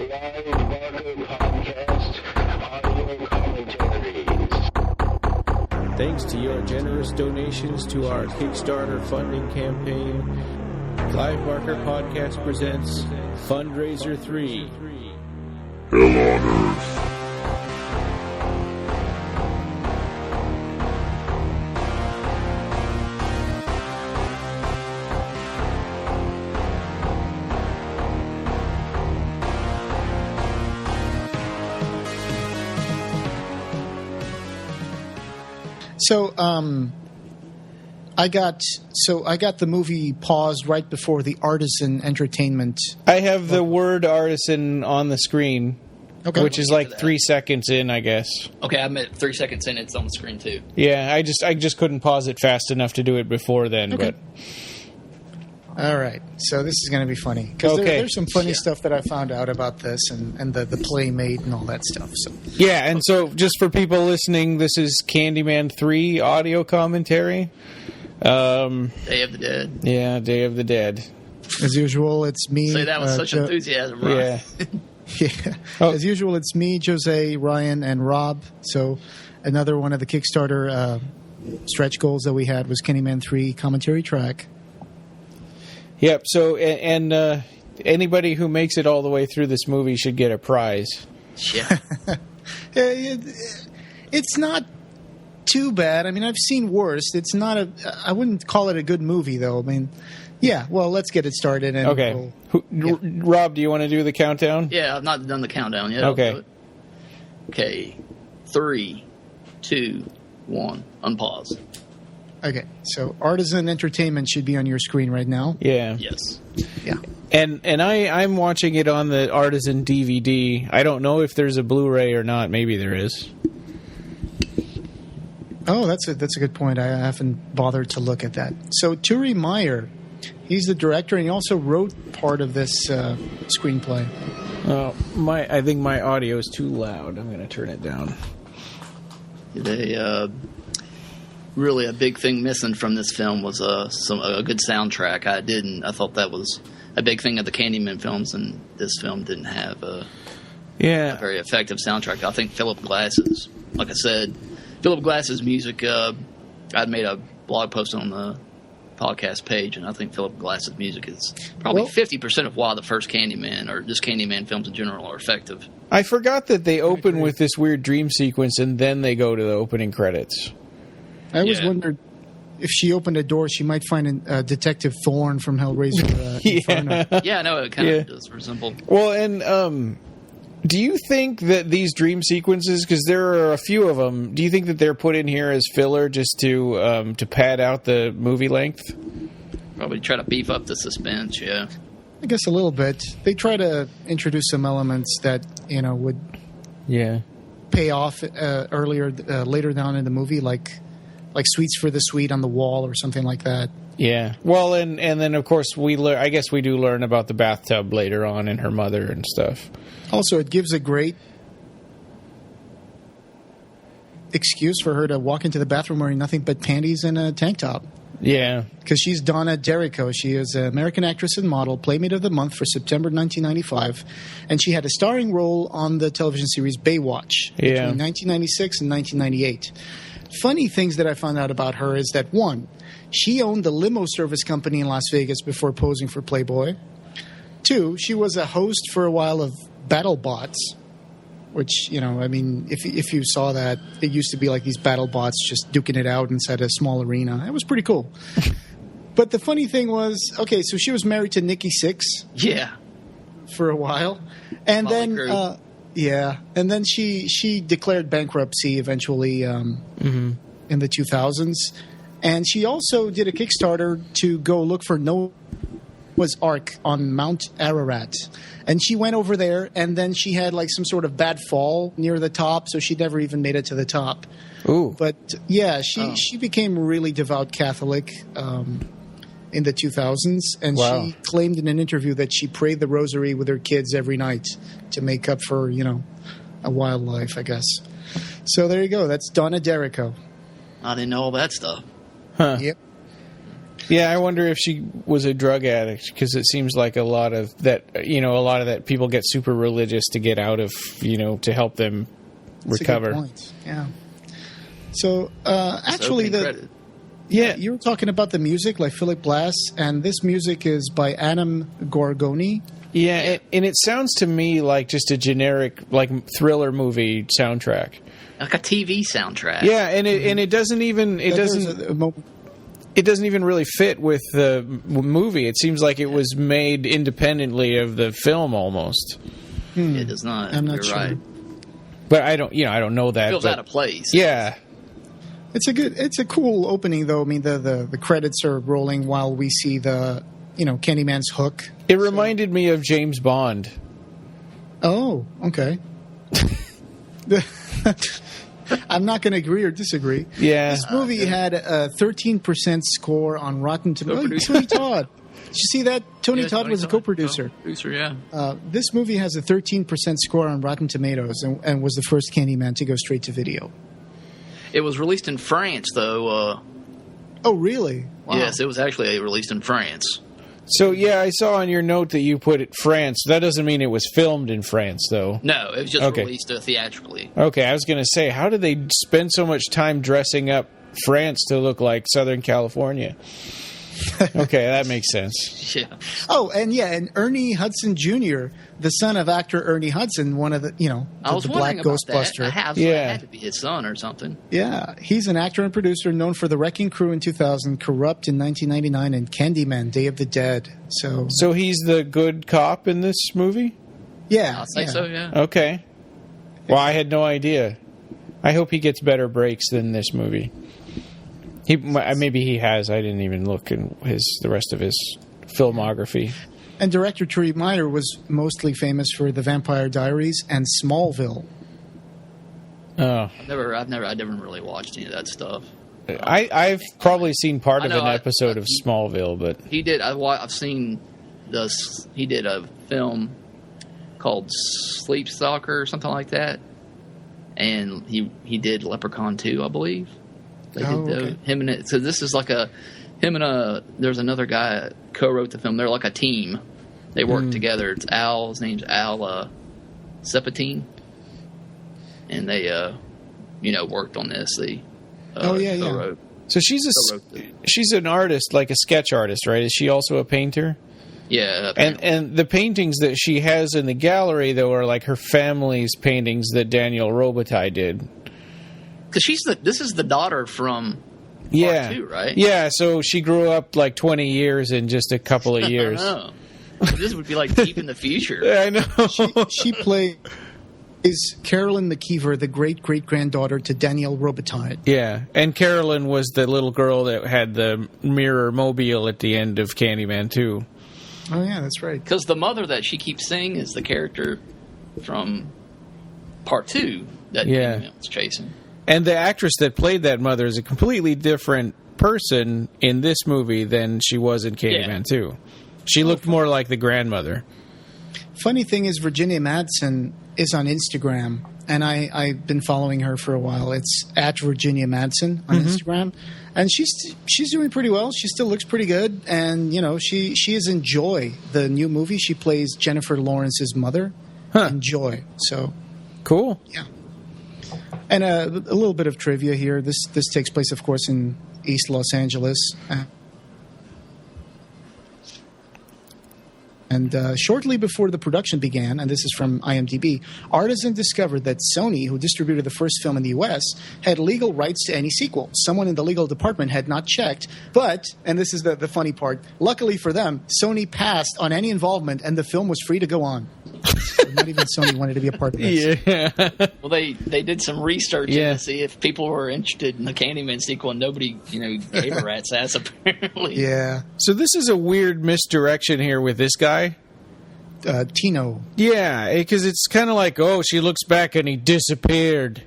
live Marco podcast audio commentaries. Thanks to your generous donations to our Kickstarter funding campaign, Clive Barker Podcast presents Fundraiser 3. Hell on Earth. So, I got the movie paused right before the Artisan Entertainment. I have the word artisan on the screen, Okay. which is like 3 seconds in, I guess. Okay, I'm at 3 seconds in. It's on the screen too. Yeah, I just couldn't pause it fast enough to do it before then. Okay. But All right, so this is going to be funny because Okay. there's some funny stuff that I found out about this and the Playmate and all that stuff. So yeah, and so just for people listening, this is Candyman 3 audio commentary. Day of the Dead. Yeah, Day of the Dead. as usual, it's me. Say that with such enthusiasm, right? Yeah. Yeah. Oh. As usual, it's me, Jose, Ryan, and Rob. So another one of the Kickstarter stretch goals that we had was Candyman 3 commentary track. Yep. So and anybody who makes it all the way through this movie should get a prize. Yeah. It's not too bad. I mean, I've seen worse. It's not I wouldn't call it a good movie, though. I mean, yeah. Well, let's get it started. And Okay. yeah. Rob, do you want to do the countdown? Yeah, I've not done the countdown yet. I'll Okay. do it. Okay. 3, 2, 1. Unpause. Okay. So Artisan Entertainment should be on your screen right now. Yeah. Yes. Yeah. And I'm watching it on the Artisan DVD. I don't know if there's a Blu-ray or not. Maybe there is. Oh, that's a good point. I haven't bothered to look at that. So Turi Meyer, he's the director, and he also wrote part of this screenplay. I think my audio is too loud. I'm going to turn it down. Really a big thing missing from this film was a good soundtrack. I thought that was a big thing of the Candyman films, and this film didn't have a very effective soundtrack. I think Philip Glass's, like I said, Philip Glass's music, I'd made a blog post on the podcast page, and I think Philip Glass's music is probably 50% of why the first Candyman, or just Candyman films in general, are effective. I forgot that they open with this weird dream sequence, and then they go to the opening credits. I always wondered if she opened a door, she might find Detective Thorne from Hellraiser Inferno. Yeah, I know, it kind of does resemble. Well, and do you think that these dream sequences, because there are a few of them, do you think that they're put in here as filler just to pad out the movie length? Probably try to beef up the suspense, yeah. I guess a little bit. They try to introduce some elements that, would pay off later down in the movie, like Sweets for the Sweet on the wall or something like that. Yeah. Well, and then, of course, I guess we do learn about the bathtub later on and her mother and stuff. Also, it gives a great excuse for her to walk into the bathroom wearing nothing but panties and a tank top. Yeah. Because she's Donna Derrico. She is an American actress and model, Playmate of the Month for September 1995. And she had a starring role on the television series Baywatch between 1996 and 1998. Funny things that I found out about her is that, one, she owned the limo service company in Las Vegas before posing for Playboy. Two, she was a host for a while of BattleBots, which, if you saw that, it used to be like these BattleBots just duking it out inside a small arena. It was pretty cool. But the funny thing was, okay, so she was married to Nikki Sixx. Yeah. For a while. And Molly then... and then she declared bankruptcy eventually in the 2000s. And she also did a Kickstarter to go look for Noah's Ark on Mount Ararat. And she went over there, and then she had like some sort of bad fall near the top, so she never even made it to the top. Ooh. But yeah, she became a really devout Catholic in the 2000s, and she claimed in an interview that she prayed the rosary with her kids every night to make up for, a wild life, I guess. So there you go. That's Donna Derrico. I didn't know all that stuff. Huh. Yep. Yeah, I wonder if she was a drug addict, because it seems like a lot of that people get super religious to get out of, to help them recover. That's a good point. Yeah. So, actually, you were talking about the music, like Philip Glass, and this music is by Adam Gorgoni. Yeah, and it sounds to me like just a generic, like, thriller movie soundtrack. Like a TV soundtrack. Yeah, and it doesn't even it doesn't even really fit with the movie. It seems like it was made independently of the film almost. It does not. I'm not sure. Right. But I don't know that. It feels out of place. Yeah. It's a cool opening though. I mean, the credits are rolling while we see the, Candyman's hook. It reminded me of James Bond. Oh, okay. I'm not going to agree or disagree. Yeah. This movie had a 13% score on Rotten Tomatoes. Tony Todd. Did you see that? Tony Todd was a co-producer. This movie has a 13% score on Rotten Tomatoes and was the first Candyman to go straight to video. It was released in France, though. Oh, really? Wow. Yes, it was actually released in France. So, yeah, I saw on your note that you put it France. That doesn't mean it was filmed in France, though. No, it was just released theatrically. Okay, I was going to say, how did they spend so much time dressing up France to look like Southern California? Okay, that makes sense. Yeah. Oh, and Ernie Hudson Jr., the son of actor Ernie Hudson, one of the, the Black Ghostbuster. It had to be his son or something. Yeah, he's an actor and producer known for The Wrecking Crew in 2000, Corrupt in 1999, and Candyman, Day of the Dead. So he's the good cop in this movie? Yeah. I think so, yeah. Okay. Well, I had no idea. I hope he gets better breaks than this movie. Maybe he has. I didn't even look in the rest of his filmography. And director Trey Meyer was mostly famous for The Vampire Diaries and Smallville. Oh, I never really watched any of that stuff. I've probably seen part of an episode of Smallville, but he did. I've seen this. He did a film called Sleep Stalker or something like that, and he did Leprechaun 2, I believe. They did him and it. So this is like there's another guy co-wrote the film. They're like a team. They work together. It's Al. His name's Al Sepatine, and they worked on this. They co-wrote. So she's an artist, like a sketch artist, right? Is she also a painter? Yeah. And the paintings that she has in the gallery, though, are like her family's paintings that Daniel Robitaille did. Because this is the daughter from Part 2, right? Yeah, so she grew up like 20 years in just a couple of years. I know. This would be like deep in the future. Yeah, I know. She plays Carolyn McKeever, the great-great-granddaughter to Daniel Robitaille. Yeah, and Carolyn was the little girl that had the mirror mobile at the end of Candyman 2. Oh, yeah, that's right. Because the mother that she keeps seeing is the character from Part 2 that Candyman was chasing. And the actress that played that mother is a completely different person in this movie than she was in Candyman 2. She looked more like the grandmother. Funny thing is, Virginia Madsen is on Instagram, and I've been following her for a while. It's at Virginia Madsen on Instagram, and she's doing pretty well. She still looks pretty good, and she is in Joy, the new movie. She plays Jennifer Lawrence's mother in Joy. So cool. Yeah. And a little bit of trivia here. This takes place, of course, in East Los Angeles. And shortly before the production began, and this is from IMDb, Artisan discovered that Sony, who distributed the first film in the U.S., had legal rights to any sequel. Someone in the legal department had not checked, but, and this is the funny part, luckily for them, Sony passed on any involvement and the film was free to go on. So not even Sony wanted to be a part of this. Yeah. Well, they did some research to see if people were interested in the Candyman sequel, and nobody, gave a rat's ass, apparently. Yeah. So this is a weird misdirection here with this guy. Tino. Yeah, because it's kind of like, she looks back and he disappeared.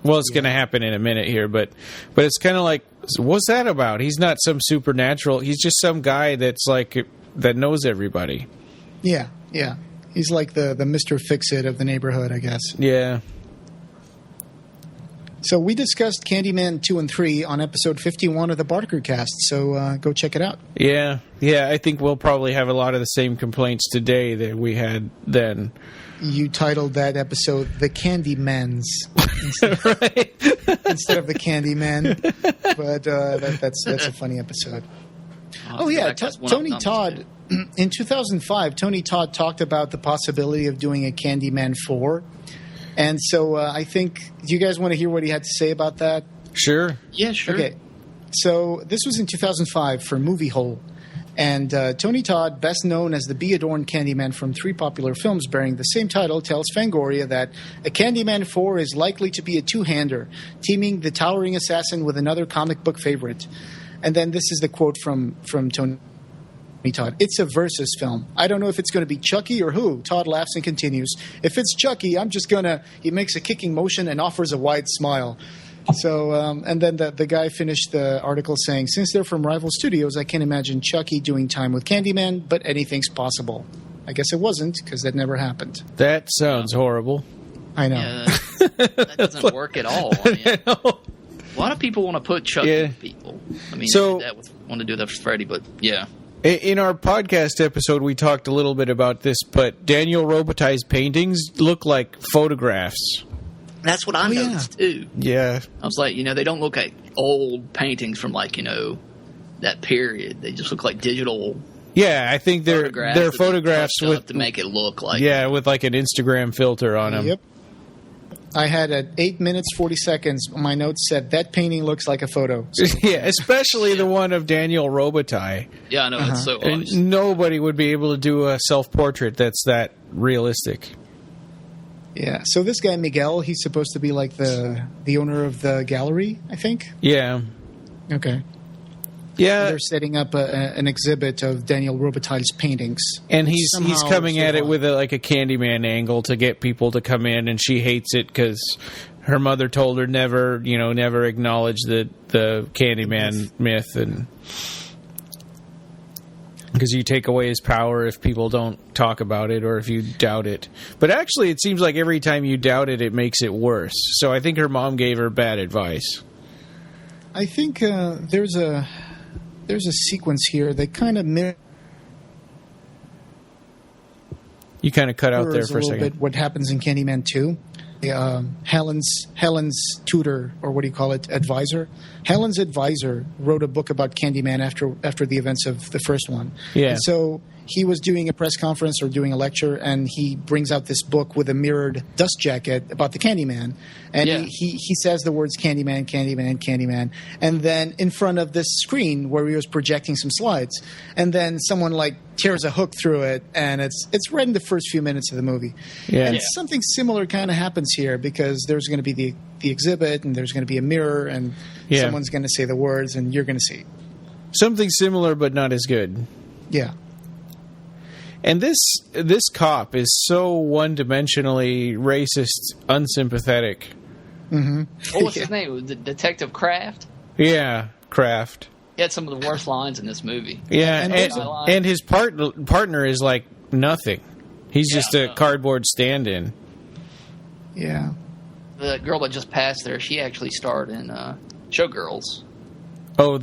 Well, it's going to happen in a minute here, but it's kind of like, what's that about? He's not some supernatural. He's just some guy that's like, that knows everybody. Yeah, yeah. He's like the Mr. Fix-It of the neighborhood, I guess. Yeah. So we discussed Candyman 2 and 3 on episode 51 of the Barker Cast, so go check it out. Yeah, I think we'll probably have a lot of the same complaints today that we had then. You titled that episode "The Candymans" Right. instead of "The Candyman," but that's a funny episode. Oh yeah, Tony Todd. In 2005, Tony Todd talked about the possibility of doing a Candyman 4. And so I think, do you guys want to hear what he had to say about that? Sure. Yeah, sure. Okay. So this was in 2005 for Movie Hole. And Tony Todd, best known as the bee-adorned Candyman from 3 popular films bearing the same title, tells Fangoria that a Candyman 4 is likely to be a two-hander, teaming the towering assassin with another comic book favorite. And then this is the quote from Tony Todd. It's a versus film. I don't know if it's going to be Chucky or who. Todd laughs and continues. If it's Chucky, I'm just going to... He makes a kicking motion and offers a wide smile. So, and then the guy finished the article saying, since they're from rival studios, I can't imagine Chucky doing time with Candyman, but anything's possible. I guess it wasn't, because that never happened. That sounds horrible. I know. Yeah, that doesn't work at all. I mean, a lot of people want to put Chucky with people. I mean, want to do that for Freddy, but yeah. In our podcast episode, we talked a little bit about this, but Daniel Robitaille's paintings look like photographs. That's what I noticed, too. Yeah. I was like, they don't look like old paintings from, like, that period. They just look like digital. Yeah, I think they're photographs with to make it look like. Yeah, with like an Instagram filter on them. Yep. I had at 8 minutes 40 seconds. My notes said that painting looks like a photo. So. Yeah, especially the one of Daniel Robitaille. Yeah, I know it's so obvious. And nobody would be able to do a self-portrait that's that realistic. Yeah. So this guy Miguel, he's supposed to be like the owner of the gallery, I think. Yeah. Okay. Yeah, they're setting up an exhibit of Daniel Robitaille's paintings, and he's coming at it with a Candyman angle to get people to come in, and she hates it because her mother told her never acknowledge the Candyman myth, and because you take away his power if people don't talk about it or if you doubt it. But actually, it seems like every time you doubt it, it makes it worse. So I think her mom gave her bad advice. I think there's a sequence here that kind of mirrors. You kind of cut out there for a second. Bit what happens in Candyman 2. Helen's tutor, or what do you call it, advisor. Helen's advisor wrote a book about Candyman after the events of the first one. Yeah. And so he was doing a press conference or doing a lecture, and he brings out this book with a mirrored dust jacket about the Candyman. And he says the words Candyman, Candyman, Candyman. And then in front of this screen where he was projecting some slides. And then someone tears a hook through it, and it's right in the first few minutes of the movie. Yeah. And something similar kind of happens here, because there's going to be the exhibit, and there's going to be a mirror, and someone's going to say the words, and you're going to see it. Something similar, but not as good. Yeah. And this cop is so one-dimensionally racist, unsympathetic. Mm-hmm. What was his name? Detective Kraft? Yeah, Kraft. He had some of the worst lines in this movie. Yeah, and his partner is like nothing. He's just a cardboard stand-in. Yeah. The girl that just passed there, she actually starred in Showgirls. Oh,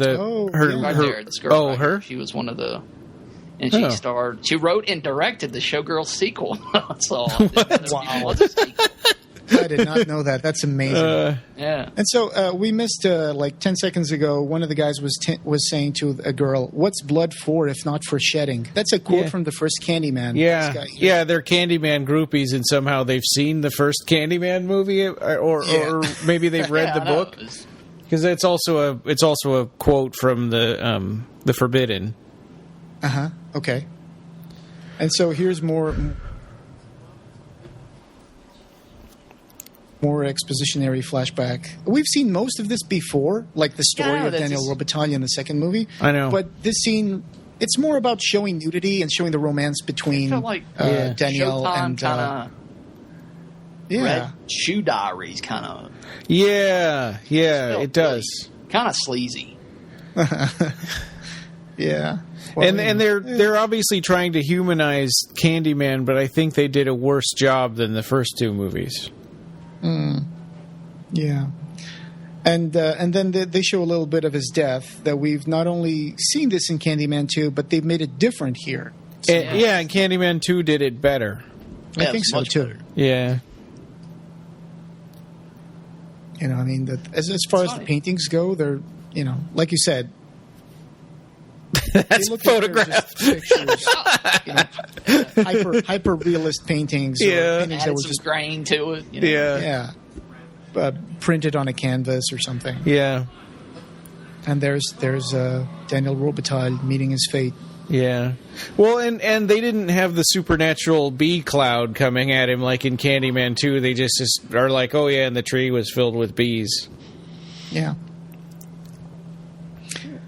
her. This girl. Oh, her? She was one of the... And she starred... She wrote and directed the Showgirls sequel. So wow. I did not know that. That's amazing. Yeah. And so we missed 10 seconds ago. One of the guys was saying to a girl, "What's blood for if not for shedding?" That's a quote from the first Candyman. Yeah, they're Candyman groupies, and somehow they've seen the first Candyman movie, or maybe they've read the book. Because it's also a quote from the Forbidden. Okay. And so here's more expositionary flashback. We've seen most of this before, like the story of Daniel Robitaille in the second movie. I know. But this scene, it's more about showing nudity and showing the romance between Danielle and... Red Shoe Diaries kind of... Yeah, it does. Kind of sleazy. Yeah. Well, and they're obviously trying to humanize Candyman, but I think they did a worse job than the first two movies. Yeah. And then they show a little bit of his death, that we've not only seen this in Candyman 2, but they've made it different here. So, and Candyman 2 did it better. I think so, too. Better. Yeah. You know, I mean, as far as the paintings go, they're, you know, like you said, that's photographed pictures, you know, hyper realist paintings. Yeah, or paintings that were just grain to it. You know? Yeah. Printed on a canvas or something. Yeah. And there's Daniel Robitaille meeting his fate. Yeah. Well, and they didn't have the supernatural bee cloud coming at him like in Candyman 2. They just are like, oh yeah, and the tree was filled with bees. Yeah.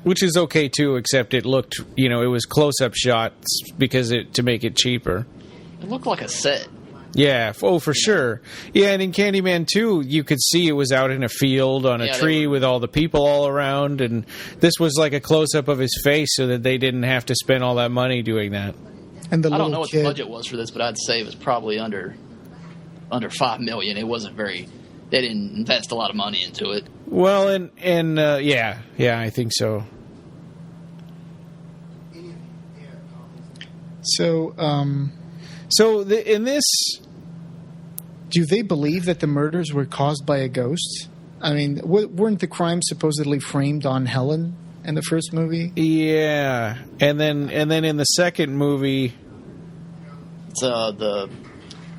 Which is okay too, except it looked, you know, it was close-up shots to make it cheaper. It looked like a set. Yeah, for sure. Yeah, and in Candyman 2, you could see it was out in a field on a tree with all the people all around, and this was like a close-up of his face so that they didn't have to spend all that money doing that. And I don't know what the budget was for this, but I'd say it was probably under $5 million. It wasn't very... They didn't invest a lot of money into it. Well, and yeah, I think so. So, in this... Do they believe that the murders were caused by a ghost? I mean, weren't the crimes supposedly framed on Helen in the first movie? Yeah, and then in the second movie... It's the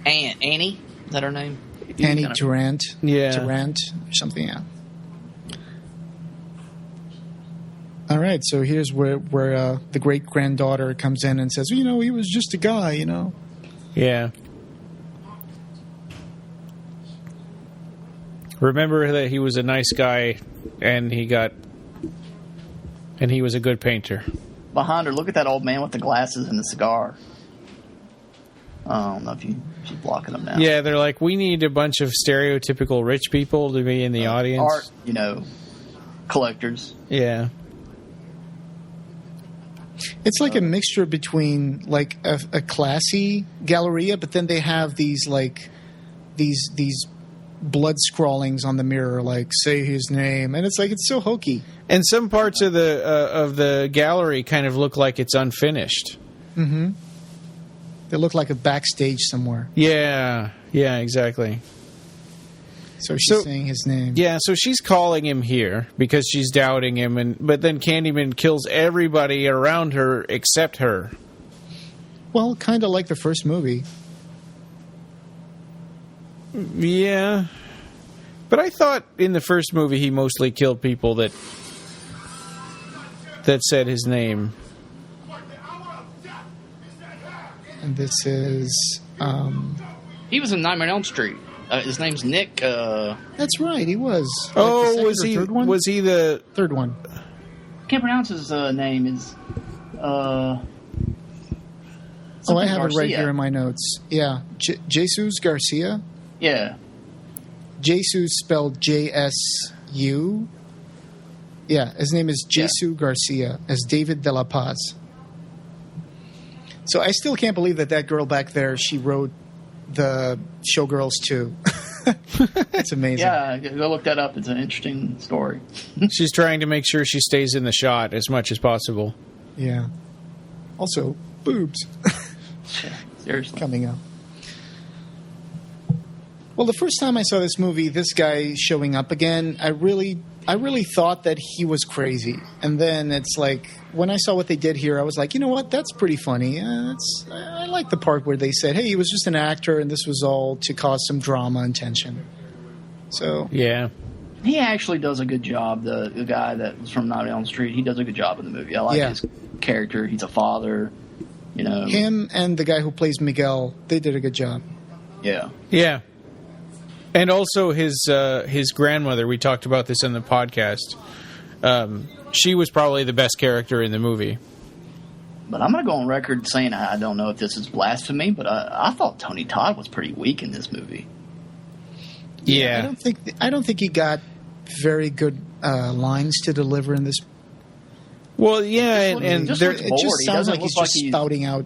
Annie? Is that her name? Annie Durant. Yeah. Durant or something, yeah. All right, so here's where the great-granddaughter comes in and says, you know, he was just a guy, you know. Yeah. Remember that he was a nice guy, and he was a good painter. Behind her, look at that old man with the glasses and the cigar. I don't know if she's blocking them now. Yeah, they're like, we need a bunch of stereotypical rich people to be in the audience. Art, you know, collectors. Yeah. It's like a mixture between like a classy Galleria, but then they have these like these blood scrawlings on the mirror, like say his name, and it's like it's so hokey. And some parts of the gallery kind of look like it's unfinished. Mm-hmm. They look like a backstage somewhere. Yeah, exactly. So she's saying his name. Yeah, so she's calling him here because she's doubting him, but then Candyman kills everybody around her except her. Well, kind of like the first movie. Yeah. But I thought in the first movie he mostly killed people that said his name. And this is... He was in Nightmare on Elm Street. His name's Nick. That's right, he was. Oh, was he? Third one? Was he the third one? Can't pronounce his name. Is I have Garcia. it right here in my notes. Yeah, Jesus Garcia. Yeah, Jesus spelled J-S-U. Yeah, his name is Jesus Garcia as David de la Paz. So I still can't believe that girl back there, she wrote the Showgirls 2. It's amazing. Yeah, go look that up. It's an interesting story. She's trying to make sure she stays in the shot as much as possible. Yeah. Also, boobs. Seriously. Coming up. Well, the first time I saw this movie, this guy showing up again, I really thought that he was crazy. And then it's like, when I saw what they did here, I was like, you know what? That's pretty funny. I like the part where they said, hey, he was just an actor and this was all to cause some drama and tension. So yeah. He actually does a good job. The guy that was from Nightmare on Elm Street, he does a good job in the movie. I like his character. He's a father, you know. Him and the guy who plays Miguel, they did a good job. Yeah. Yeah. And also his grandmother, we talked about this in the podcast. She was probably the best character in the movie. But I'm going to go on record saying I don't know if this is blasphemy, but I thought Tony Todd was pretty weak in this movie. Yeah. I don't think he got very good lines to deliver in this. Well, yeah, it just sounds like he's just spouting out.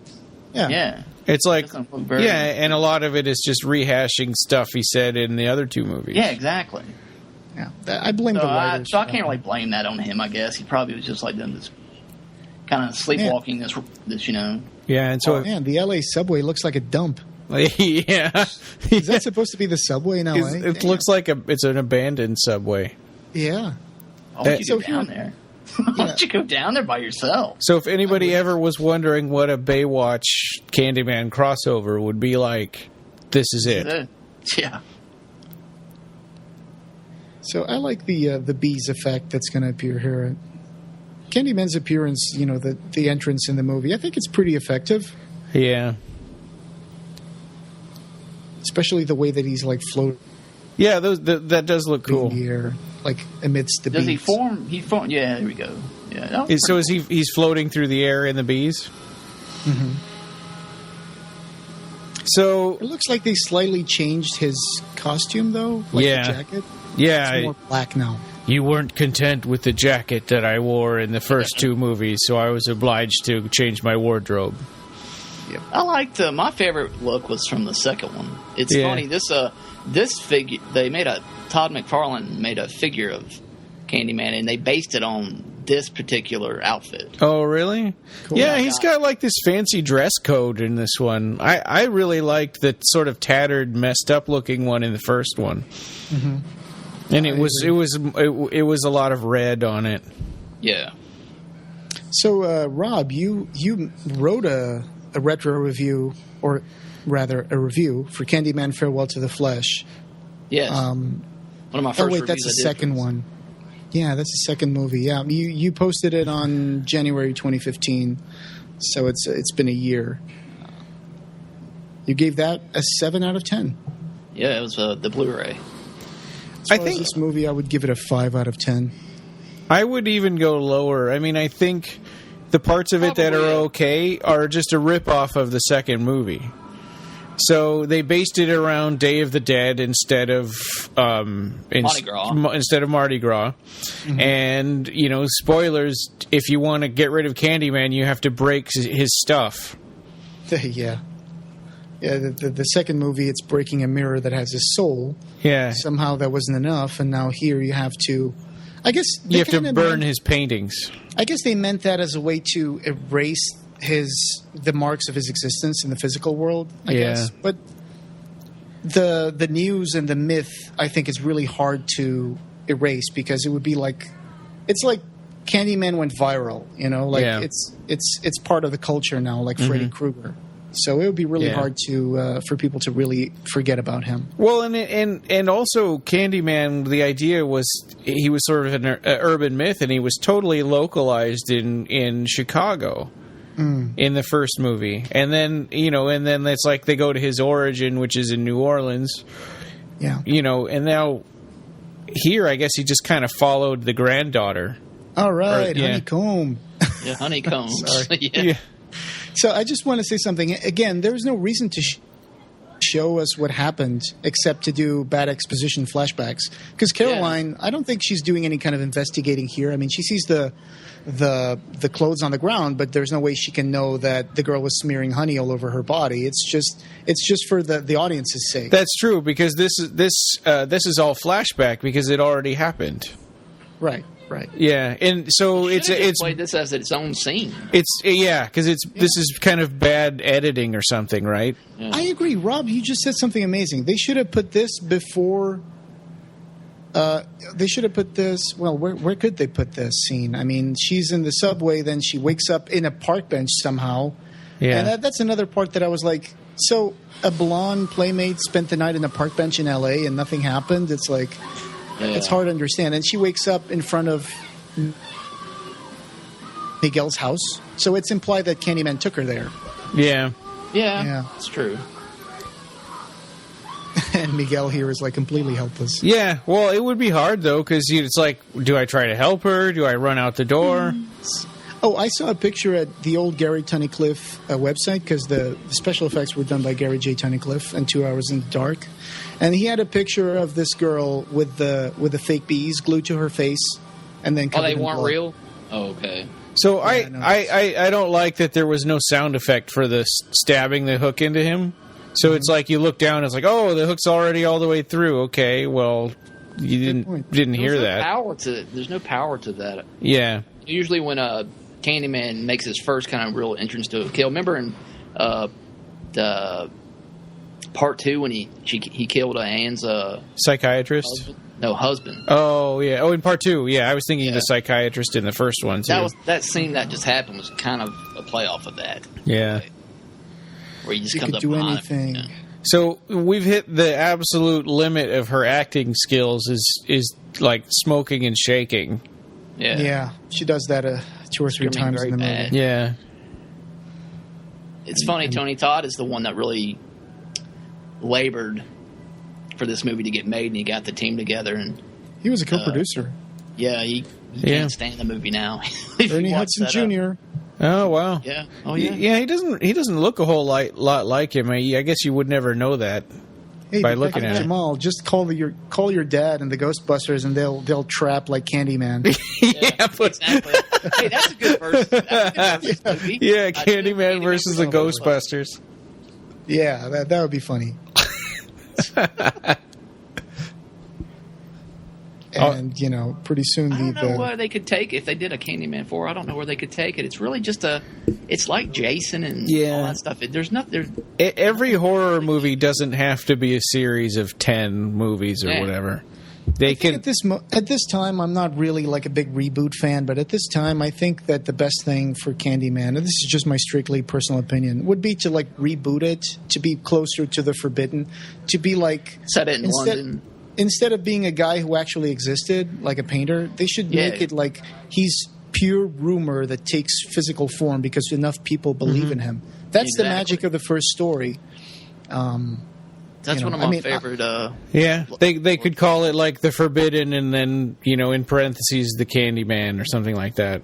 Yeah. It's like, and a lot of it is just rehashing stuff he said in the other two movies. Yeah, exactly. Yeah, I blame the writers. So I can't really blame that on him. I guess he probably was just like them, this kind of sleepwalking. This Yeah, and so the LA subway looks like a dump. Yeah, is that supposed to be the subway in LA? It looks like it's an abandoned subway. Yeah. Why don't you go down there? Why don't you go down there by yourself? So if anybody ever was wondering what a Baywatch Candyman crossover would be like, this is it. Yeah. So I like the bees effect that's going to appear here. Candyman's appearance, the entrance in the movie, I think it's pretty effective. Yeah. Especially the way that he's like floating. Yeah, that does look cool. In the air, like amidst the bees. Does he form? Yeah, there we go. Yeah. So is he's floating through the air in the bees? Mm-hmm. So it looks like they slightly changed his costume, though. Like the jacket. Yeah, it's more black now. You weren't content with the jacket that I wore in the first two movies, so I was obliged to change my wardrobe. Yep. I liked my favorite look was from the second one. It's funny, this figure Todd McFarlane made a figure of Candyman, and they based it on this particular outfit. Oh, really? Cool. Yeah, he's got like this fancy dress code in this one. I really liked the sort of tattered, messed up looking one in the first one. Mm-hmm. And it was a lot of red on it. Yeah. So, Rob, you wrote a retro review, or rather a review for Candyman: Farewell to the Flesh. Yes. One of my first. That's the second one. Yeah, that's the second movie. Yeah, you posted it on January 2015, so it's been a year. You gave that a 7 out of 10. Yeah, it was the Blu-ray. I think this movie, I would give it a 5 out of 10. I would even go lower. I mean, I think the parts of it that are okay are just a rip-off of the second movie. So they based it around Day of the Dead instead of Mardi Gras. Mm-hmm. And spoilers: if you want to get rid of Candyman, you have to break his stuff. Yeah. The second movie, it's breaking a mirror that has a soul. Yeah. Somehow that wasn't enough, and now here you have to. I guess you have to burn his paintings. I guess they meant that as a way to erase the marks of his existence in the physical world, I guess. But the news and the myth, I think, is really hard to erase, because it would be like, it's like Candyman went viral, it's part of the culture now, like Freddy Krueger. So it would be really hard to for people to really forget about him. Well, and also Candyman, the idea was he was sort of an urban myth, and he was totally localized in Chicago. In the first movie, and then it's like they go to his origin, which is in New Orleans. Yeah, and now here, I guess he just kind of followed the granddaughter. All right, Honeycomb. Yeah, Honeycomb. Sorry. Yeah. So I just want to say something again. There's no reason to show us what happened except to do bad exposition flashbacks, because Caroline, I don't think she's doing any kind of investigating here. I mean, she sees the clothes on the ground, but there's no way she can know that the girl was smearing honey all over her body. It's just for the audience's sake. That's true, because this is all flashback because it already happened. Right. Yeah, and so it's played this as its own scene. Because this is kind of bad editing or something, right? Yeah. I agree, Rob. You just said something amazing. They should have put this before. They should have put this. Well, where could they put this scene? I mean, she's in the subway, then she wakes up in a park bench somehow. Yeah, and that's another part that I was like, so a blonde playmate spent the night in a park bench in L.A. and nothing happened. It's like. Yeah. It's hard to understand. And she wakes up in front of Miguel's house. So it's implied that Candyman took her there. Yeah. Yeah. It's true. And Miguel here is like completely helpless. Yeah. Well, it would be hard, though, because it's like, do I try to help her? Do I run out the door? Oh, I saw a picture at the old Gary Tunnicliffe website, because the special effects were done by Gary J. Tunnicliffe and 2 Hours in the Dark. And he had a picture of this girl with the fake bees glued to her face, and then covered they in weren't blood. real? Oh, okay. So I don't like that there was no sound effect for the stabbing the hook into him. So it's like you look down, it's like, oh, the hook's already all the way through. Okay, well, didn't hear that. There's no power to that. Yeah. Usually when Candyman makes his first kind of real entrance to a kill. Remember in the part 2 when he killed Anne's psychiatrist? Husband. Oh yeah. Oh, in part 2, yeah. I was thinking the psychiatrist in the first one too. That scene that just happened was kind of a playoff of that. Yeah. Where he just you comes could up do behind anything. him. So we've hit the absolute limit of her acting skills is like smoking and shaking. Yeah. Yeah. She does that 2 or 3 times in the movie. bad. Yeah. It's funny, Tony Todd is the one that really labored for this movie to get made, and he got the team together. And he was a co-producer. Yeah, he can't stand the movie now. Ernie Hudson Jr. Oh wow. Yeah. Oh yeah. Yeah, he doesn't look a whole lot like him. I guess you would never know that by looking at Jamal, just call your dad and the Ghostbusters, and they'll trap like Candyman. Exactly. Hey, that's a good version. Movie. Yeah, Candyman versus the Ghostbusters. Yeah, that would be funny. And pretty soon I don't know where they could take it if they did a Candyman 4. I don't know where they could take it. It's really just it's like Jason and all that stuff. There's nothing. Every horror movie doesn't have to be a series of 10 movies or whatever. They can. At this time, I'm not really like a big reboot fan, but at this time, I think that the best thing for Candyman, and this is just my strictly personal opinion, would be to like reboot it, to be closer to the Forbidden, to be like set it in London. Instead of being a guy who actually existed, like a painter, they should make it like he's pure rumor that takes physical form because enough people believe in him. That's the magic of the first story. That's one of my favorite. They could call it like the Forbidden, and then in parentheses the Candyman or something like that.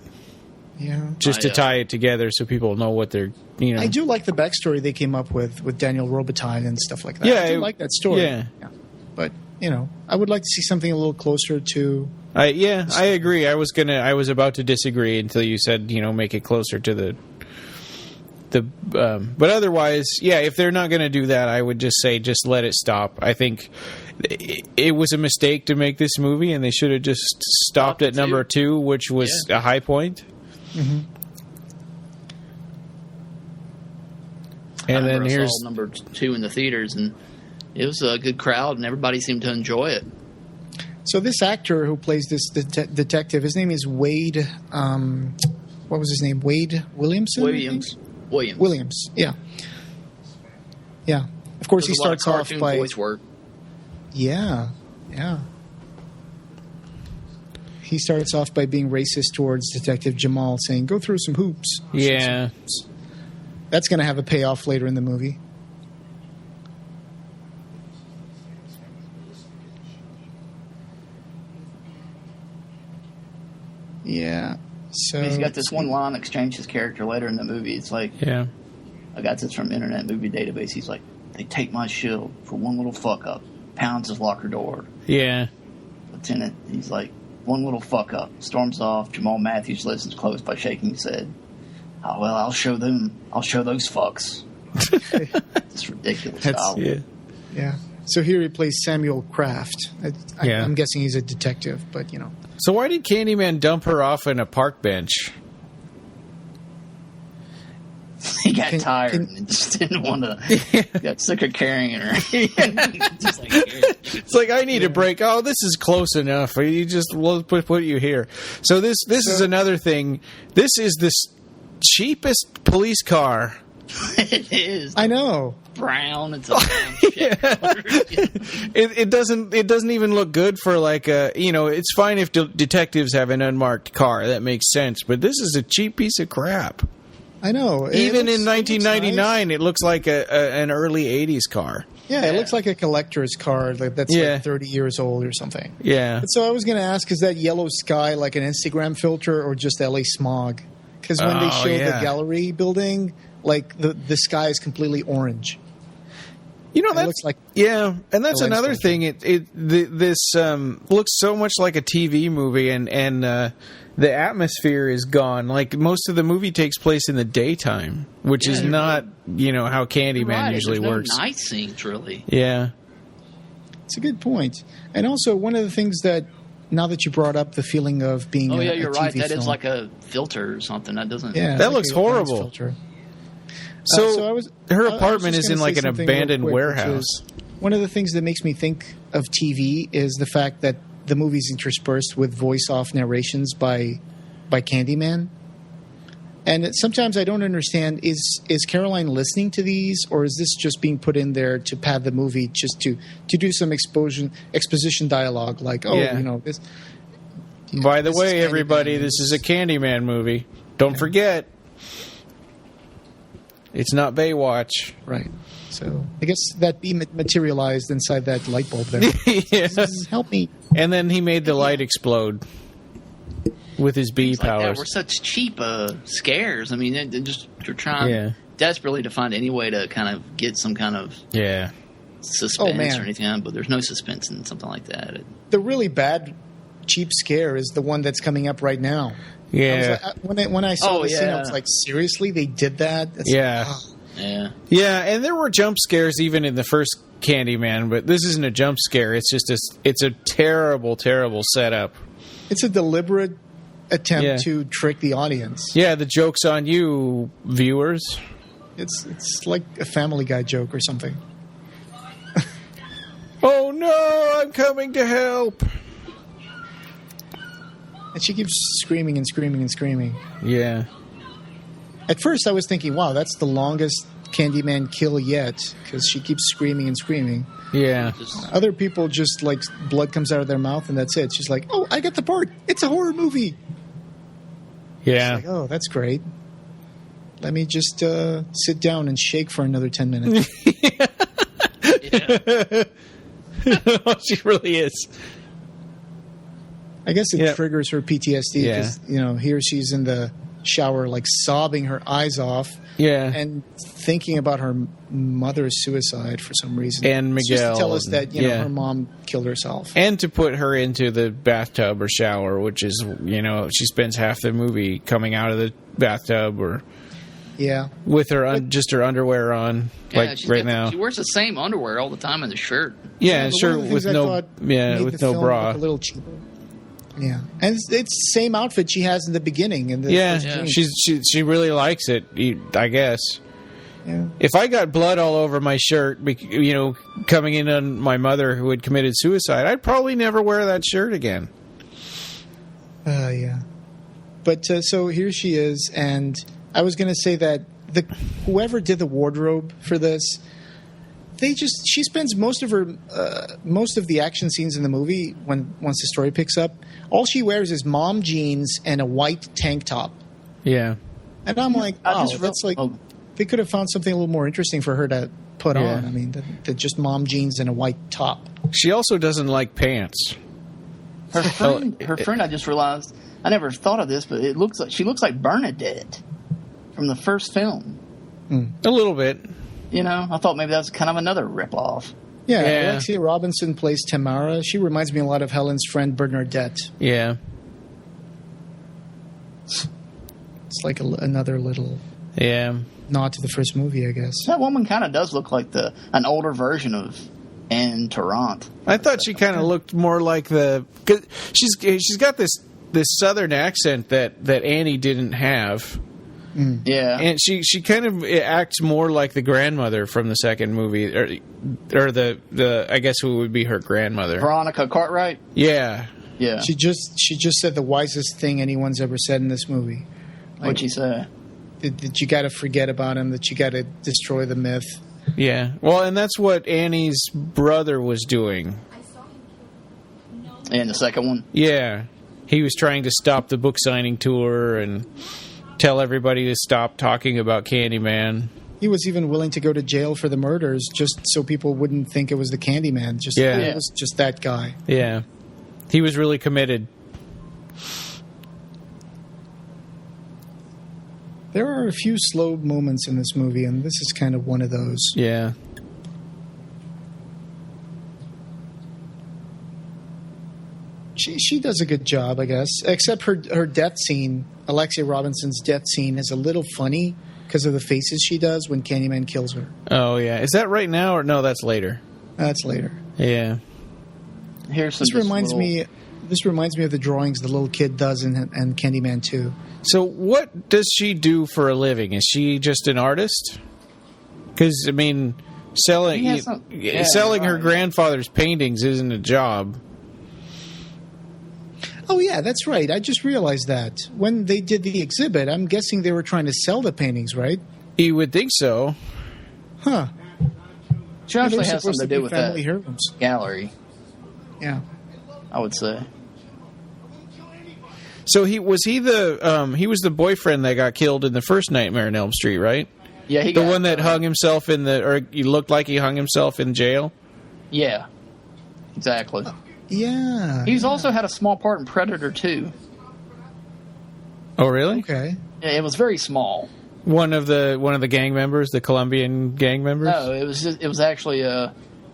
Yeah, just to tie it together so people know what they're. I do like the backstory they came up with Daniel Robitaille and stuff like that. Yeah, I do like that story. Yeah. But I would like to see something a little closer to. I agree. I was about to disagree until you said make it closer to the. But otherwise, if they're not going to do that, I would just say just let it stop. I think it was a mistake to make this movie, and they should have just stopped at number 2, which was a high point. Mm-hmm. And then here's number 2 in the theaters, and it was a good crowd, and everybody seemed to enjoy it. So this actor who plays this detective, his name is Wade. What was his name? Wade Williamson. Williams. Yeah. Of course, he starts off by voice work. Yeah. He starts off by being racist towards Detective Jamal, saying, "Go through some hoops." Yeah. That's going to have a payoff later in the movie. Yeah. So he's got this one line exchange his character later in the movie. It's like, I got this from Internet Movie Database. He's like, "They take my shield for one little fuck up, pounds his locker door." Yeah. Lieutenant, he's like, "One little fuck up," storms off. Jamal Matthews listens close by shaking his head. "Oh, well, I'll show those fucks." It's ridiculous. Yeah. So here he plays Samuel Kraft. I'm guessing he's a detective, but So why did Candyman dump her off in a park bench? He got tired and just didn't want to. Got sick of carrying her. It's like, I need a break. Oh, this is close enough. We'll put you here. So this is another thing. This is the cheapest police car. It is. I know. Brown. It's a brown It doesn't even look good for like a it's fine if detectives have an unmarked car, that makes sense, but this is a cheap piece of crap. I know. Even in 1999 it looks like an early 80s car. Yeah, it looks like a collector's car that's like 30 years old or something. Yeah. But so I was going to ask, is that yellow sky like an Instagram filter or just LA smog? Because when they show the gallery building, like the sky is completely orange. That looks like and that's another thing. This looks so much like a TV movie, and the atmosphere is gone. Like most of the movie takes place in the daytime, which is not how Candyman usually works. No night scenes really. Yeah. It's a good point. And also, one of the things that, now that you brought up the feeling of being you're a right. TV That film, is like a filter or something. That doesn't... Yeah, that like looks a horrible. filter. So, her I apartment was is just in gonna like say an something real abandoned quick, warehouse. which is, one of the things that makes me think of TV is the fact that the movie's interspersed with voice-off narrations by Candyman. And sometimes I don't understand, is Caroline listening to these, or is this just being put in there to pad the movie, just to do some exposition dialogue, like, this... By the this way, is everybody, Candyman. this is a Candyman movie. Don't forget, it's not Baywatch. Right. So I guess that be materialized inside that light bulb there. Yeah. Help me. And then he made the light explode with his bee Things like that powers. were such cheap scares. I mean, they're trying desperately to find any way to kind of get some kind of suspense or anything, but there's no suspense in something like that. The really bad, cheap scare is the one that's coming up right now. Yeah. When I saw this scene, I was like, seriously? They did that? Yeah, and there were jump scares even in the first Candyman, but this isn't a jump scare. It's just it's a terrible, terrible setup. It's a deliberate attempt to trick the audience. Yeah, the joke's on you, viewers. It's like a Family Guy joke or something. Oh no, I'm coming to help. And she keeps screaming and screaming and screaming. Yeah. At first I was thinking, wow, that's the longest Candyman kill yet, because she keeps screaming and screaming. Yeah. Other people just, like, blood comes out of their mouth and that's it. She's like, oh, I get the part. It's a horror movie. Yeah. Like, oh, that's great. Let me just sit down and shake for another 10 minutes. She really is. I guess it triggers her PTSD because, here she's in the shower, like, sobbing her eyes off. Yeah. And thinking about her mother's suicide for some reason. And Miguel. It's just to tell us that, her mom killed herself. And to put her into the bathtub or shower, which is, she spends half the movie coming out of the bathtub or... Yeah. With her just her underwear on, like right now. She wears the same underwear all the time in the shirt. Yeah, shirt with no bra. A little cheaper. Yeah, and it's the same outfit she has in the beginning. She really likes it, I guess. Yeah. If I got blood all over my shirt, coming in on my mother who had committed suicide, I'd probably never wear that shirt again. Yeah. But so here she is, and I was going to say that whoever did the wardrobe for this, she spends most of the action scenes in the movie once the story picks up. All she wears is mom jeans and a white tank top. Yeah. And I'm like, they could have found something a little more interesting for her to put on. I mean, just mom jeans and a white top. She also doesn't like pants. Her friend, I just realized, I never thought of this, but she looks like Bernadette from the first film. A little bit. I thought maybe that was kind of another ripoff. Yeah, Alexia Robinson plays Tamara. She reminds me a lot of Helen's friend Bernadette. Yeah. It's like another little nod to the first movie, I guess. That woman kind of does look like an older version of Anne Tarrant. I thought she kind of looked more like cause she's got this southern accent that Annie didn't have. Yeah, and she kind of acts more like the grandmother from the second movie, or the I guess who would be her grandmother, Veronica Cartwright. Yeah. She just said the wisest thing anyone's ever said in this movie. What'd she say? That you got to forget about him. That you got to destroy the myth. Yeah. Well, and that's what Annie's brother was doing. And the second one. Yeah, he was trying to stop the book signing tour and tell everybody to stop talking about Candyman. He was even willing to go to jail for the murders just so people wouldn't think it was the Candyman. It was just that guy. Yeah. He was really committed. There are a few slow moments in this movie, and this is kind of one of those. Yeah. She does a good job, I guess. Except her death scene, Alexia Robinson's death scene, is a little funny because of the faces she does when Candyman kills her. Oh, yeah. Is that right now or no, that's later? That's later. Yeah. Here's some. This reminds me of the drawings the little kid does in Candyman 2. So what does she do for a living? Is she just an artist? Because, I mean, selling her grandfather's paintings isn't a job. Oh, yeah, that's right. I just realized that. When they did the exhibit, I'm guessing they were trying to sell the paintings, right? You would think so. Huh. She actually has something to do with that heirlooms. Gallery. Yeah. I would say. So he was the boyfriend that got killed in the first Nightmare on Elm Street, right? Yeah, the one that hung himself or he looked like he hung himself in jail. Yeah, exactly. Yeah. He's also had a small part in Predator 2. Oh, really? Okay. Yeah, it was very small. One of the gang members, the Colombian gang members. No, it was actually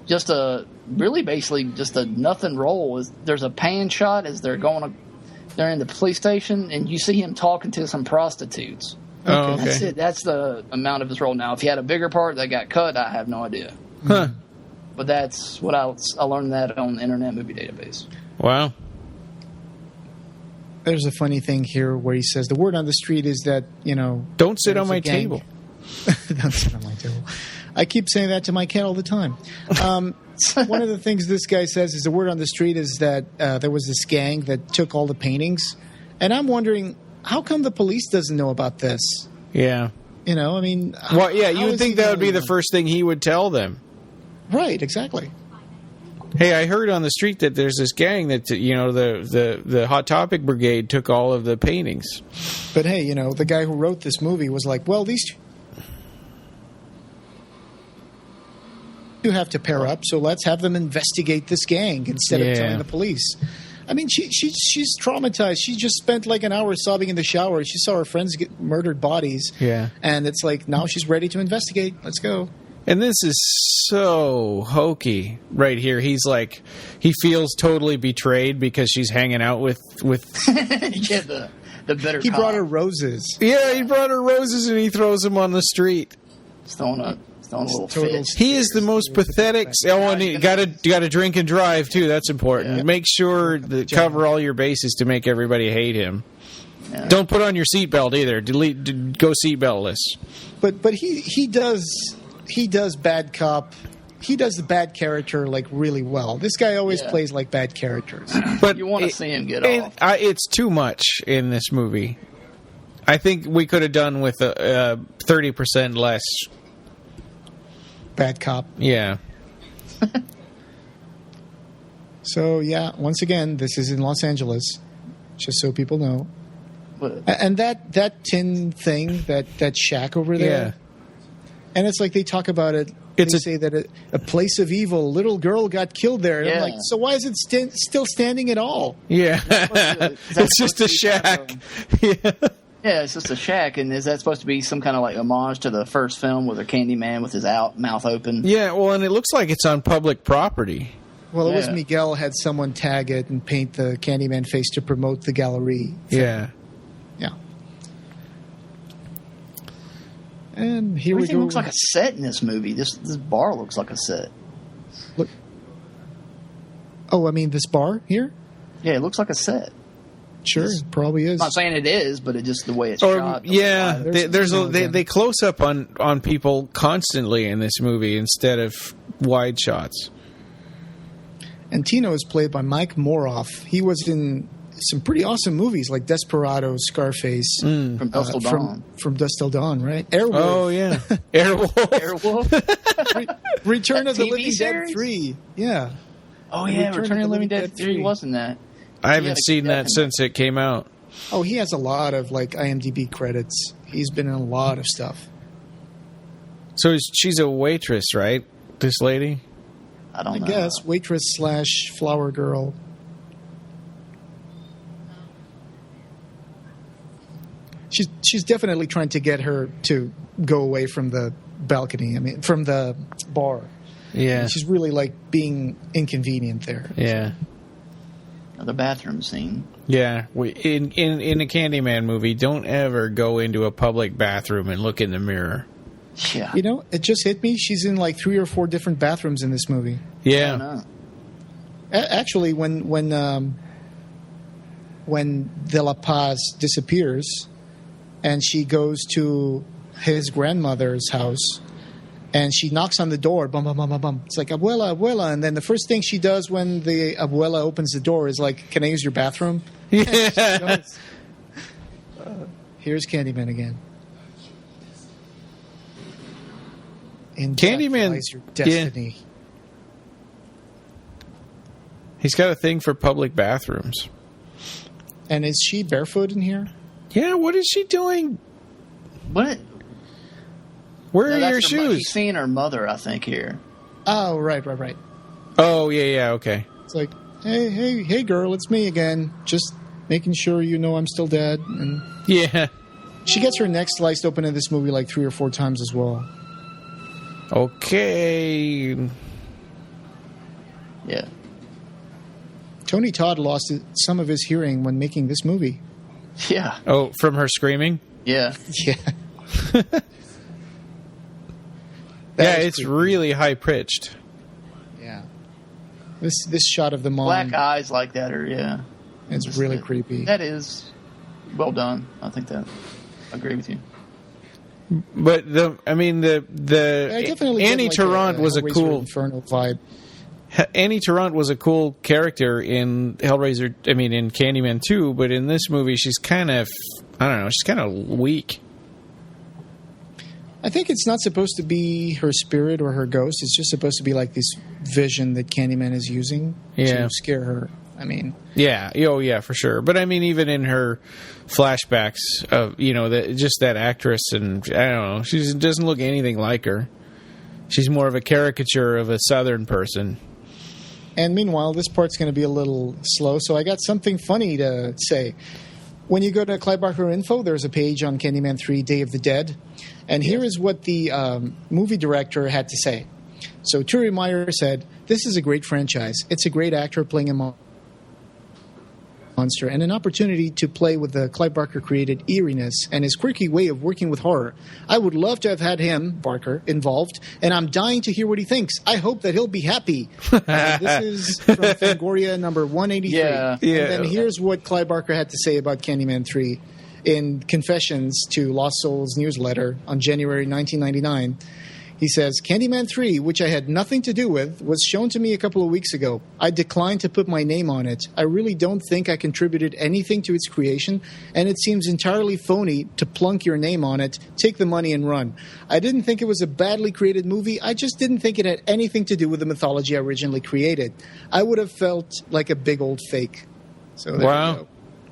just a nothing role. There's a pan shot as they're in the police station, and you see him talking to some prostitutes. Oh, okay. That's it. That's the amount of his role. Now, if he had a bigger part that got cut, I have no idea. Huh. But that's what I learned that on the Internet Movie Database. Wow. There's a funny thing here where he says the word on the street is that, don't sit on my table. Don't sit on my table. I keep saying that to my cat all the time. One of the things this guy says is the word on the street is that there was this gang that took all the paintings. And I'm wondering, how come the police doesn't know about this? Yeah. I mean... Well, yeah, you would think that would be the first thing he would tell them. Right, exactly. Hey, I heard on the street that there's this gang that, the Hot Topic Brigade took all of the paintings. But hey, the guy who wrote this movie was like, well, these two have to pair up, so let's have them investigate this gang instead of telling the police. I mean, she's traumatized. She just spent like an hour sobbing in the shower. She saw her friends get murdered bodies. Yeah. And it's like, now she's ready to investigate. Let's go. And this is so hokey right here. He's like, he feels totally betrayed because she's hanging out with the better He brought her roses. Yeah, he brought her roses and he throws them on the street. Throwing a little fit. He is the most pathetic. Oh, and you got to drink and drive too. That's important. Yeah. Make sure to cover all your bases to make everybody hate him. Yeah. Don't put on your seatbelt either. Go seatbeltless. But he does bad cop. He does the bad character like really well. This guy always plays like bad characters. But you want to see him get off. It's too much in this movie. I think we could have done with 30% less. Bad cop. Yeah. So, once again, this is in Los Angeles, just so people know. What? And that tin thing, that shack over there. Yeah. And it's like they talk about it. They say that a place of evil, a little girl got killed there. And I'm like, so why is it still standing at all? Yeah. It's just a shack. Yeah, it's just a shack, and is that supposed to be some kind of like homage to the first film with a Candyman with his mouth open? Yeah, well, and it looks like it's on public property. Well, it was Miguel had someone tag it and paint the Candyman face to promote the gallery. Yeah. Yeah. And here Everything we go. Looks like a set in this movie. This bar looks like a set. Look. Oh, I mean this bar here? Yeah, it looks like a set. Sure, it probably is. I'm not saying it is, but it's just the way it's shot. Yeah, they close up on people constantly in this movie instead of wide shots. And Tino is played by Mike Moroff. He was in some pretty awesome movies like Desperado, Scarface, from Dust Till Dawn. From Dust Till Dawn, right? Airwolf. Oh yeah, Airwolf. Return of the Living series? Dead 3. Yeah. Oh yeah, Return of the Living Dead 3 wasn't that? I haven't seen that since it came out. Oh, he has a lot of like IMDb credits. He's been in a lot of stuff. So she's a waitress, right? This lady? I don't know. I guess waitress / flower girl. She's definitely trying to get her to go away from the balcony. I mean, from the bar. Yeah. And she's really like being inconvenient there. Yeah. The bathroom scene. Yeah, in a Candyman movie, don't ever go into a public bathroom and look in the mirror. Yeah. It just hit me. She's in like 3 or 4 different bathrooms in this movie. Yeah. Actually, when De La Paz disappears, and she goes to his grandmother's house, and she knocks on the door, bum bum bum bum bum. It's like, abuela, abuela, and then the first thing she does when the abuela opens the door is like, "Can I use your bathroom?" Yeah. Here's Candyman again. In Candyman lies your destiny. Yeah. He's got a thing for public bathrooms. And is she barefoot in here? Yeah, what is she doing? What? Where are your shoes? She's seeing her mother, I think, here. Oh, right. Oh, yeah, okay. It's like, hey, girl, it's me again. Just making sure you know I'm still dead. And yeah. She gets her neck sliced open in this movie like 3 or 4 times as well. Okay. Yeah. Tony Todd lost some of his hearing when making this movie. Yeah. Oh, from her screaming? Yeah. Yeah. Yeah, it's creepy. Really high-pitched. Yeah. This shot of the mom. Black eyes like that are, yeah. It's really creepy. That is well done. I think that. I agree with you. But Annie Tarrant was a cool Inferno vibe. Annie Tarrant was a cool character in Hellraiser. I mean, in Candyman 2, but in this movie, she's kind of, I don't know, she's kind of weak. I think it's not supposed to be her spirit or her ghost. It's just supposed to be like this vision that Candyman is using to scare her. I mean, yeah, for sure. But I mean, even in her flashbacks of, just that actress, and I don't know, she doesn't look anything like her. She's more of a caricature of a Southern person. And meanwhile, this part's going to be a little slow, so I got something funny to say. When you go to Clive Barker Info, there's a page on Candyman 3, Day of the Dead. And here is what the movie director had to say. So Turi Meyer said, "This is a great franchise. It's a great actor playing a monster and an opportunity to play with the Clive Barker created eeriness and his quirky way of working with horror. I would love to have had him, Barker, involved, and I'm dying to hear what he thinks. I hope that he'll be happy." This is from Fangoria number 183. Yeah. And then here's what Clive Barker had to say about Candyman 3 in Confessions to Lost Souls newsletter on January 1999. He says, "Candyman 3, which I had nothing to do with, was shown to me a couple of weeks ago. I declined to put my name on it. I really don't think I contributed anything to its creation, and it seems entirely phony to plunk your name on it, take the money, and run. I didn't think it was a badly created movie. I just didn't think it had anything to do with the mythology I originally created. I would have felt like a big old fake." So there you go.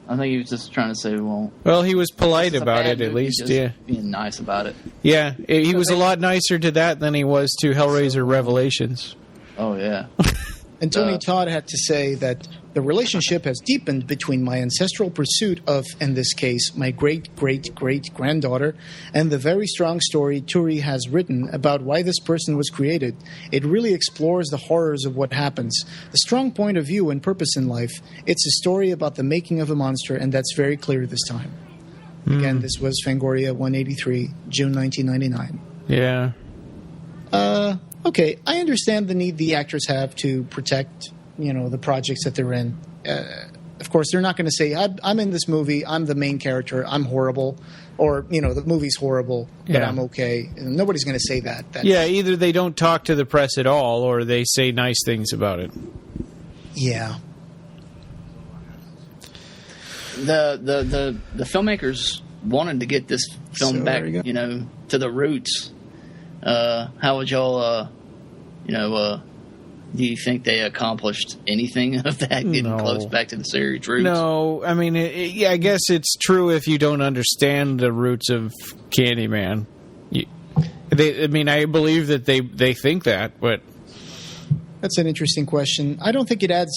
I think he was just trying to say, well, he was polite about it, at least, being nice about it. Yeah, he was a lot nicer to that than he was to Hellraiser Revelations. Oh, yeah. And Tony Todd had to say that the relationship has deepened between my ancestral pursuit of, in this case, my great-great-great-granddaughter, and the very strong story Turi has written about why this person was created. It really explores the horrors of what happens. A strong point of view and purpose in life. It's a story about the making of a monster, and that's very clear this time. Again, this was Fangoria 183, June 1999. Yeah. Okay, I understand the need the actors have to protect, the projects that they're in. Of course, they're not going to say, I'm in this movie, I'm the main character, I'm horrible, or, the movie's horrible, but I'm okay. And nobody's going to say that. Either they don't talk to the press at all, or they say nice things about it. Yeah. The filmmakers wanted to get this film back, to the roots. How would y'all, do you think they accomplished anything of that, getting close back to the series roots? No, I mean, I guess it's true if you don't understand the roots of Candyman. I believe that they think that, but... That's an interesting question. I don't think it adds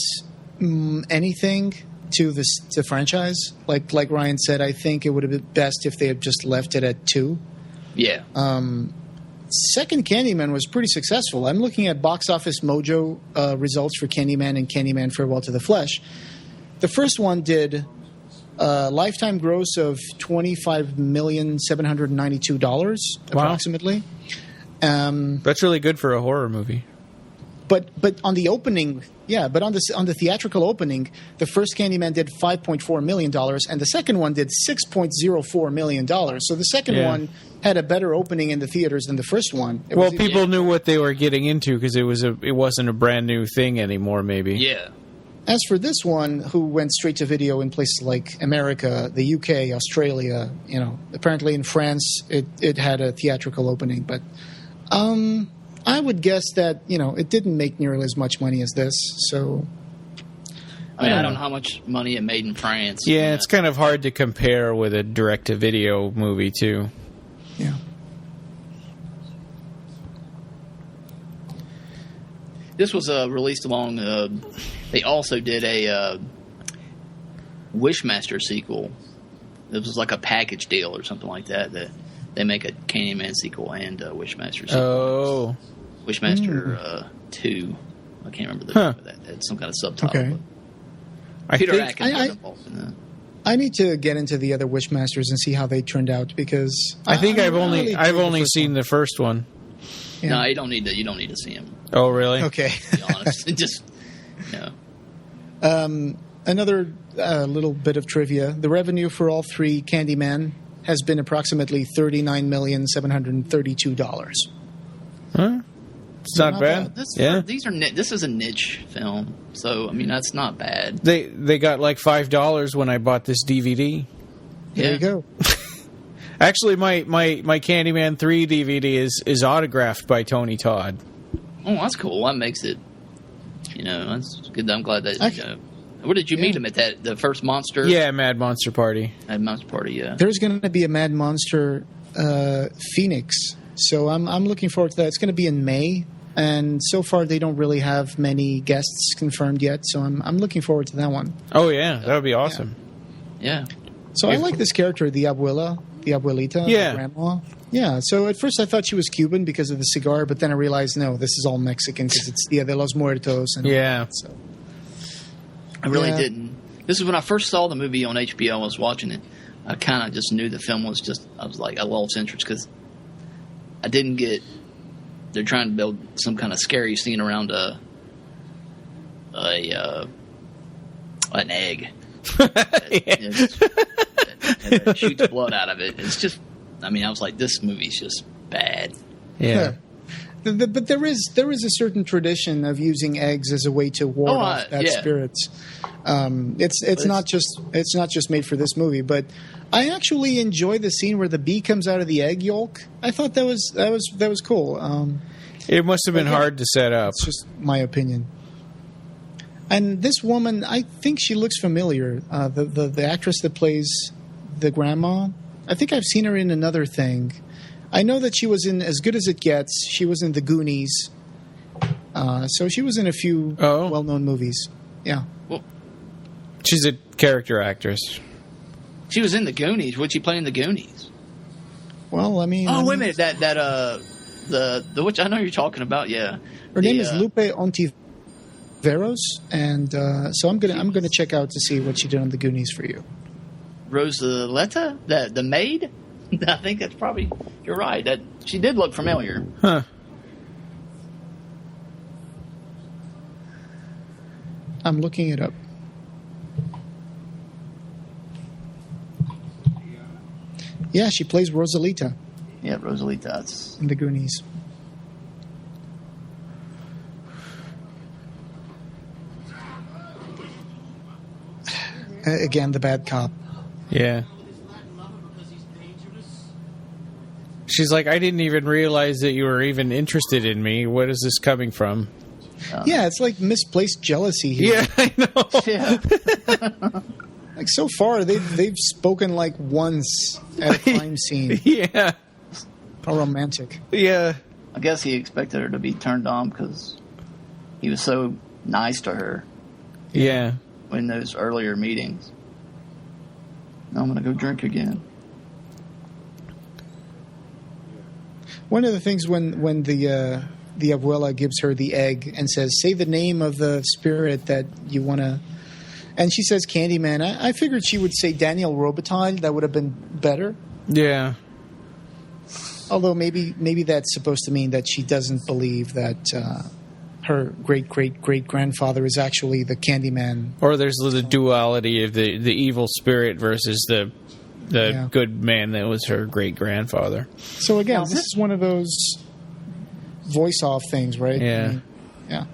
anything to the franchise. Like Ryan said, I think it would have been best if they had just left it at 2. Yeah. Second Candyman was pretty successful. I'm looking at Box Office Mojo results for Candyman and Candyman Farewell to the Flesh. The first one did a lifetime gross of $25,792,000 approximately. That's really good for a horror movie. But on the opening, but on the theatrical opening, the first Candyman did $5.4 million, and the second one did $6.04 million. So the second one had a better opening in the theaters than the first one. People knew what they were getting into because it wasn't a brand new thing anymore. Maybe. Yeah. As for this one, who went straight to video in places like America, the UK, Australia, apparently in France, it had a theatrical opening, but I would guess that it didn't make nearly as much money as this. So, I don't know how much money it made in France. Yeah, it's kind of hard to compare with a direct-to-video movie too. Yeah. This was released along. They also did a Wishmaster sequel. It was like a package deal or something like that. That they make a Candyman sequel and a Wishmaster sequel. Oh, Wishmaster 2. I can't remember the name of that. It had some kind of subtitle. Okay. Peter Atkins was involved in that. I need to get into the other Wishmasters and see how they turned out because I think I've only seen the first one. Yeah. No, you don't need to see him. Oh, really? Okay. To be honest, just Another little bit of trivia: the revenue for all three Candyman has been approximately $39,732,000. Huh? It's not bad. This is a niche film, so that's not bad. They got like $5 when I bought this DVD. There you go. Actually, my Candyman 3 DVD is autographed by Tony Todd. Oh, that's cool. That makes it, that's good. I'm glad that. Where did you meet him at the first Monster? Yeah, Mad Monster Party. Mad Monster Party, yeah. There's going to be a Mad Monster Phoenix, so I'm looking forward to that. It's going to be in May, and so far they don't really have many guests confirmed yet, so I'm looking forward to that one. Oh yeah, that would be awesome. Yeah. So I like this character, the abuelita, the grandma. Yeah, so at first I thought she was Cuban because of the cigar, but then I realized, no, this is all Mexican because it's Dia de los Muertos. And so. I really didn't. This is when I first saw the movie on HBO. I was watching it. I kind of just knew the film was I was like, I lost interest because I didn't get. They're trying to build some kind of scary scene around an egg. that shoots blood out of it. It's just. I was like, this movie's just bad. Yeah. But there is a certain tradition of using eggs as a way to ward off bad spirits. It's not just made for this movie, but I actually enjoy the scene where the bee comes out of the egg yolk. I thought that was cool. It must have been hard to set up. It's just my opinion. And this woman, I think she looks familiar. The actress that plays the grandma, I think I've seen her in another thing. I know that she was in As Good as It Gets. She was in The Goonies. So she was in a few well-known movies. Yeah. Well, she's a character actress. She was in The Goonies. What'd she play in The Goonies? Well, wait a minute. The which I know you're talking about. Yeah. Her name is Lupe Ontiveros, and so I'm gonna check out to see what she did on The Goonies for you. Rosaletta, the maid. I think that's probably. You're right. That she did look familiar. Huh. I'm looking it up. Yeah, she plays Rosalita. Yeah, Rosalita. In The Goonies. Again, the bad cop. Yeah. She's like, I didn't even realize that you were even interested in me. What is this coming from? Yeah, it's like misplaced jealousy here. Yeah, I know. Yeah. Like so far, they've spoken like once at a crime scene. Yeah. How romantic. Yeah. I guess he expected her to be turned on because he was so nice to her. Yeah. In those earlier meetings. Now I'm going to go drink again. One of the things when the abuela gives her the egg and says, say the name of the spirit that you want to... And she says Candyman. I figured she would say Daniel Robitaille. That would have been better. Yeah. Although maybe that's supposed to mean that she doesn't believe that her great-great-great-grandfather is actually the Candyman. Or there's the duality of the evil spirit versus the good man that was her great-grandfather. So again, this is one of those voice-off things, right? Yeah. I mean, yeah.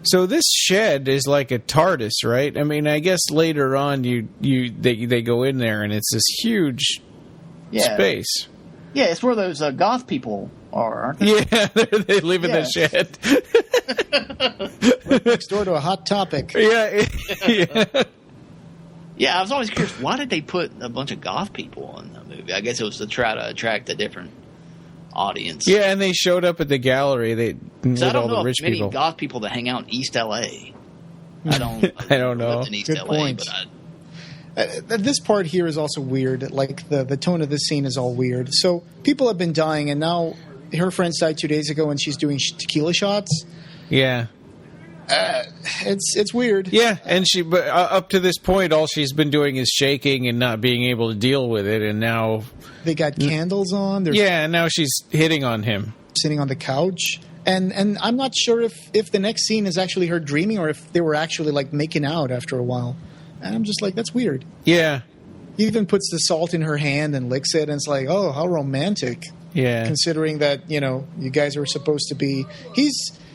So this shed is like a Tardis, right? I mean, I guess later on they go in there and it's this huge space. Yeah, it's where those goth people are, aren't they? Yeah, they live in the shed. Right next door to a Hot Topic. Yeah. Yeah, I was always curious, why did they put a bunch of goth people in the movie? I guess it was to try to attract a different audience. Yeah, and they showed up at the gallery. They with I don't all know the rich many people. goth people that hang out in East LA. I don't know. In East Good LA, point. but This part here is also weird. Like, the tone of this scene is all weird. So people have been dying, and now her friends died 2 days ago, and she's doing tequila shots. Yeah. It's weird. Yeah, and but up to this point, all she's been doing is shaking and not being able to deal with it, and now They got candles on. and now she's hitting on him. Sitting on the couch. And I'm not sure if the next scene is actually her dreaming or if they were actually, like, making out after a while. And I'm just like, that's weird. Yeah. He even puts the salt in her hand and licks it, and it's like, oh, how romantic. Yeah. Considering that, you guys are supposed to be...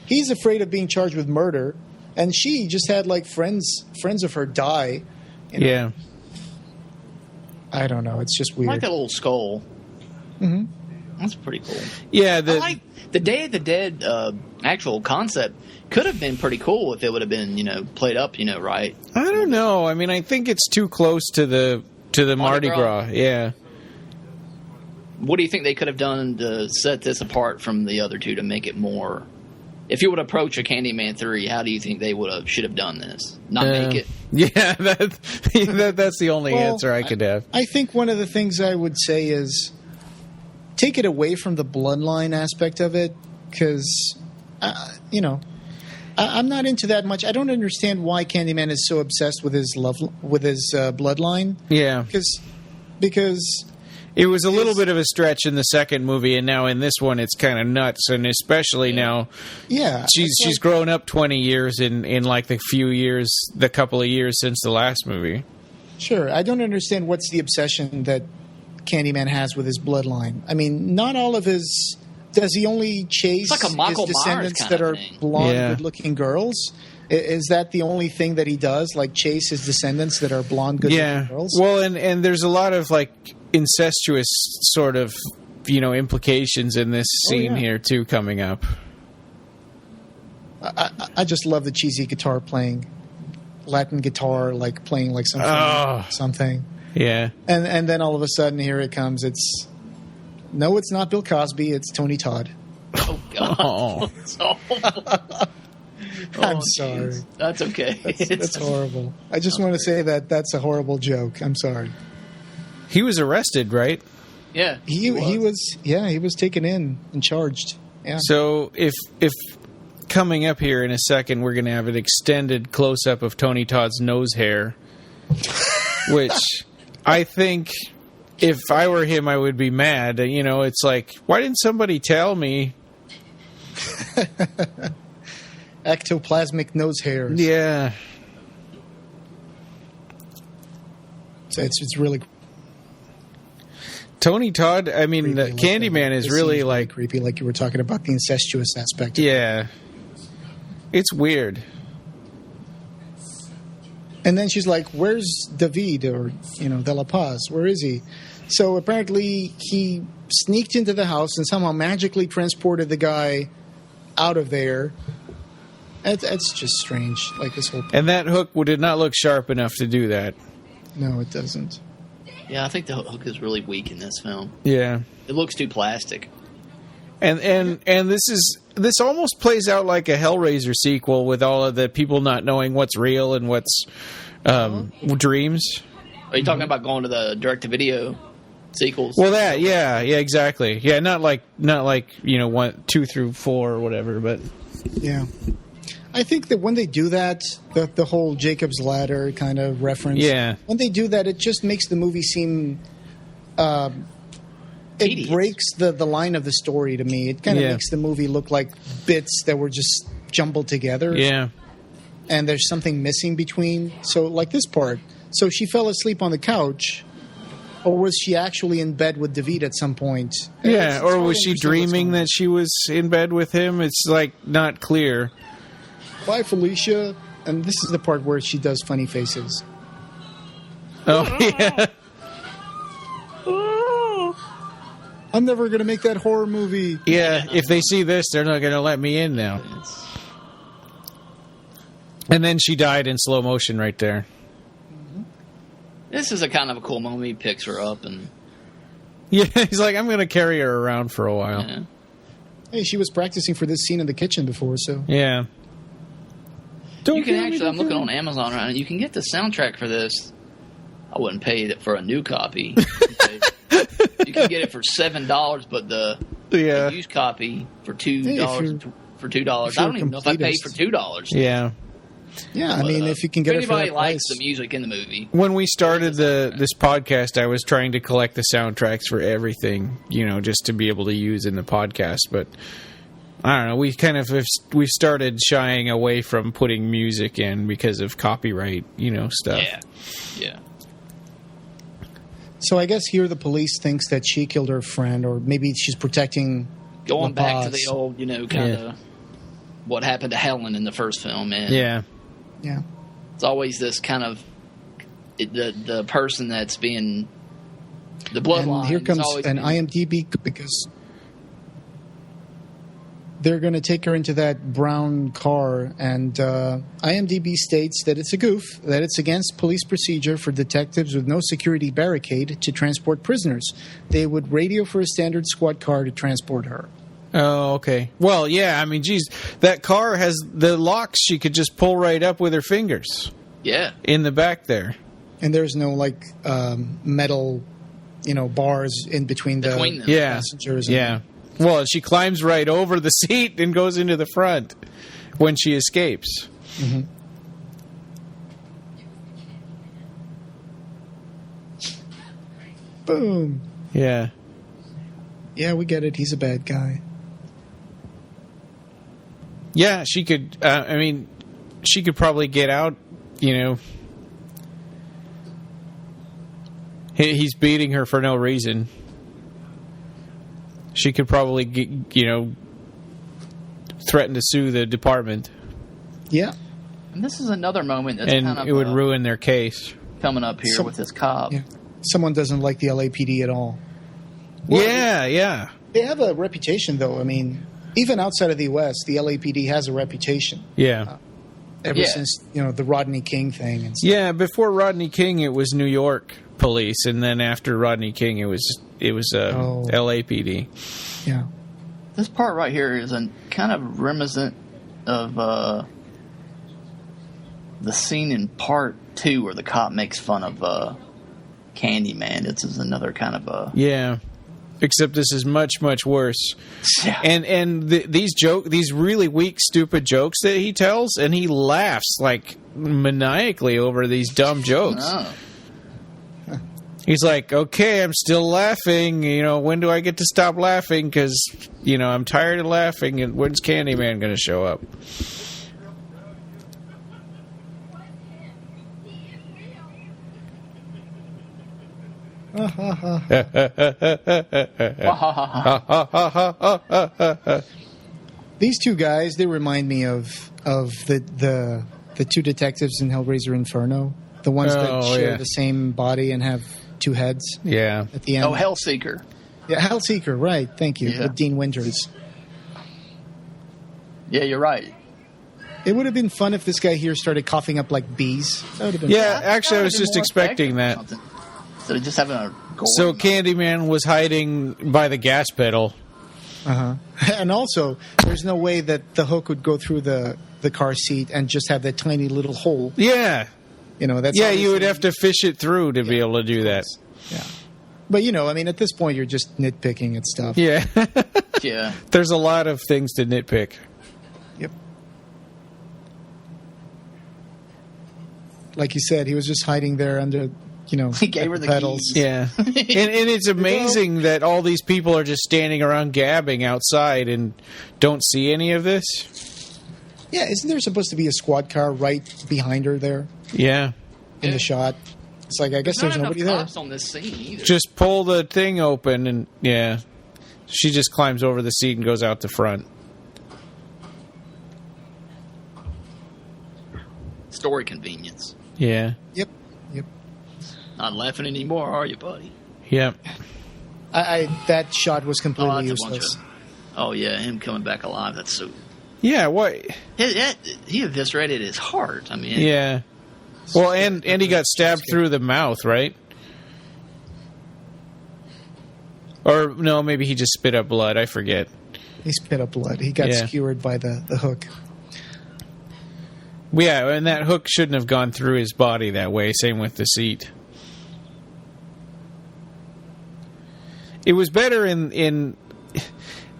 He's afraid of being charged with murder, and she just had, like, friends of her die. Yeah. I don't know. It's just weird. I like that little skull. Mm-hmm. That's pretty cool. Yeah. I like the Day of the Dead actual concept. Could have been pretty cool if it would have been, played up, right. I don't know. I mean, I think it's too close to the Mardi Gras. Yeah. What do you think they could have done to set this apart from the other two to make it more? If you would approach a Candyman 3, how do you think they should have done this? Not make it? Yeah, that's the only answer I could have. I think one of the things I would say is take it away from the bloodline aspect of it, because, I'm not into that much. I don't understand why Candyman is so obsessed with his bloodline. Yeah, because it was a little bit of a stretch in the second movie, and now in this one, it's kind of nuts. And especially now, she's grown up 20 years in like the couple of years since the last movie. Sure, I don't understand what's the obsession that Candyman has with his bloodline. I mean, not all of his. Does he only chase like his descendants that are blonde, good-looking girls? Is that the only thing that he does? Like, chase his descendants that are blonde, good-looking girls? Well, and there's a lot of, like, incestuous sort of, implications in this scene here, too, coming up. I just love the cheesy guitar playing. Latin guitar, like, playing like something. Yeah. And then all of a sudden, here it comes. No, it's not Bill Cosby. It's Tony Todd. Oh, God. I'm sorry. That's okay. That's horrible. I just want to say that's a horrible joke. I'm sorry. He was arrested, right? Yeah. He was taken in and charged. Yeah. So if coming up here in a second, we're going to have an extended close-up of Tony Todd's nose hair, which I think... If I were him, I would be mad. It's like, why didn't somebody tell me? Ectoplasmic nose hairs. Yeah. So it's really... Tony Todd, I mean, Candyman is really like... creepy, like you were talking about the incestuous aspect. Yeah. It's weird. And then she's like, where's David or, De La Paz? Where is he? So apparently he sneaked into the house and somehow magically transported the guy out of there. That's just strange, like this whole... And that hook did not look sharp enough to do that. No, it doesn't. Yeah, I think the hook is really weak in this film. Yeah. It looks too plastic. And this almost plays out like a Hellraiser sequel with all of the people not knowing what's real and what's dreams. Are you talking about going to the direct-to-video sequels? Well, yeah, exactly. Yeah, not like 1, 2 through 4 or whatever, but yeah. I think that when they do that, the whole Jacob's Ladder kind of reference. Yeah. When they do that, it just makes the movie seem. It breaks the line of the story to me. It kind of makes the movie look like bits that were just jumbled together. Yeah. And there's something missing between. So, like this part. So she fell asleep on the couch, or was she actually in bed with David at some point? Yeah, or was she dreaming that she was in bed with him? It's like not clear. Bye, Felicia. And this is the part where she does funny faces. Oh, yeah. I'm never going to make that horror movie. Yeah, if they see this, they're not going to let me in now. And then she died in slow motion right there. This is a kind of a cool moment. He picks her up and... Yeah, he's like, I'm going to carry her around for a while. Yeah. Hey, she was practicing for this scene in the kitchen before, so... Yeah. You can actually, I'm looking on Amazon right now, you can get the soundtrack for this. I wouldn't pay it for a new copy. You can get it for $7, but the used copy for $2. For $2. I don't even know if I paid for $2. Yeah. Yeah, I mean, if you can get it for that price. Anybody likes the music in the movie. When we started this podcast, I was trying to collect the soundtracks for everything, just to be able to use in the podcast. But I don't know, we've started shying away from putting music in because of copyright, stuff. Yeah. So I guess here the police thinks that she killed her friend, or maybe she's protecting. Going back to the old, kind of what happened to Helen in the first film, and yeah. It's always this kind of the person that's being the bloodline. And here comes an IMDb, because they're going to take her into that brown car, and IMDb states that it's a goof, that it's against police procedure for detectives with no security barricade to transport prisoners. They would radio for a standard squad car to transport her. Oh, okay. Well, yeah, I mean, geez, that car has the locks she could just pull right up with her fingers. Yeah. In the back there. And there's no, metal, bars in between the passengers. Yeah. Well, she climbs right over the seat and goes into the front when she escapes. Mm-hmm. Boom. Yeah. Yeah, we get it. He's a bad guy. Yeah, she could... she could probably get out, He's beating her for no reason. She could probably, threaten to sue the department. Yeah. And this is another moment that's and kind of... it would ruin their case. Coming up here with this cop. Yeah. Someone doesn't like the LAPD at all. Well, yeah. They have a reputation, though. I mean, even outside of the U.S., the LAPD has a reputation. Yeah. Ever since, the Rodney King thing. And stuff. Yeah, before Rodney King, it was New York police, and then after Rodney King, it was LAPD. Yeah. This part right here is a kind of reminiscent of the scene in part 2 where the cop makes fun of Candyman. This is another kind of a... Yeah. Except this is much, much worse. Yeah. And these really weak, stupid jokes that he tells, and he laughs maniacally over these dumb jokes. Oh. He's like, okay, I'm still laughing. When do I get to stop laughing? Because, I'm tired of laughing. And when's Candyman going to show up? These two guys, they remind me of the two detectives in Hellraiser Inferno. The ones that share the same body and have two heads. Yeah. At the end. Oh, Hellseeker. Yeah, Hellseeker, right. Thank you. Yeah. With Dean Winters. Yeah, you're right. It would have been fun if this guy here started coughing up like bees. That would have been Yeah, fun. actually, I was just expecting that. So just having a gore. So Candyman was hiding by the gas pedal. Uh-huh. And also, there's no way that the hook would go through the car seat and just have that tiny little hole. Yeah. That's you would have to fish it through to be able to do that. Yeah. But, at this point, you're just nitpicking at stuff. Yeah. Yeah. There's a lot of things to nitpick. Yep. Like you said, he was just hiding there under, he gave her the pedals. keys. Yeah. and it's amazing that all these people are just standing around gabbing outside and don't see any of this. Yeah, isn't there supposed to be a squad car right behind her there? Yeah. In the shot. It's like, I guess there's nobody there. Cops on this scene either. Just pull the thing open and, yeah. She just climbs over the seat and goes out the front. Story convenience. Yeah. Yep. Not laughing anymore, are you, buddy? Yep. That shot was completely useless. Oh, yeah, him coming back alive, that's so... Yeah, what? He eviscerated his heart. I mean... Yeah. Well, and he got stabbed through the mouth, right? Or, no, maybe he just spit up blood. I forget. He spit up blood. He got skewered by the hook. Yeah, and that hook shouldn't have gone through his body that way. Same with the seat. It was better in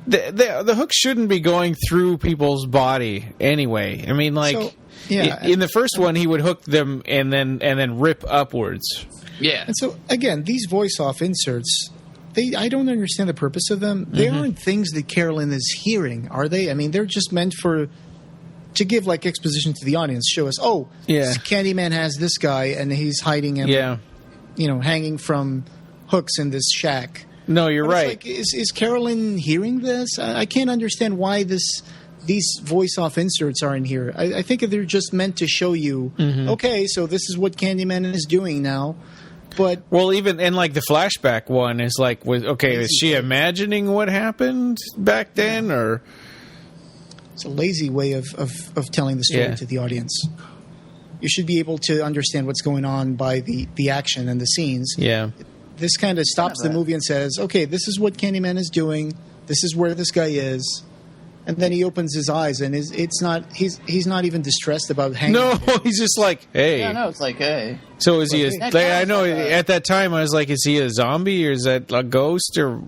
the hook shouldn't be going through people's body anyway. I mean, like... So, yeah, in the first one, he would hook them and then rip upwards. Yeah. And so, again, these voice-off inserts, I don't understand the purpose of them. They aren't things that Carolyn is hearing, are they? I mean, they're just meant to give, like, exposition to the audience. Show us, Candyman has this guy, and he's hiding him, hanging from hooks in this shack. No, you're right. Like, is Carolyn hearing this? I can't understand why these voice-off inserts are in here. I think they're just meant to show you, okay, so this is what Candyman is doing now. But even and like the flashback one is like, is she imagining what happened back then, or it's a lazy way of telling the story to the audience. You should be able to understand what's going on by the action and the scenes. Yeah, this kind of stops the movie and says, okay, this is what Candyman is doing. This is where this guy is. And then he opens his eyes, and he's not even distressed about hanging. No, he's just like, hey. Yeah, no, it's like, hey. So is he? I know. At that time, I was like, is he a zombie or is that a ghost or?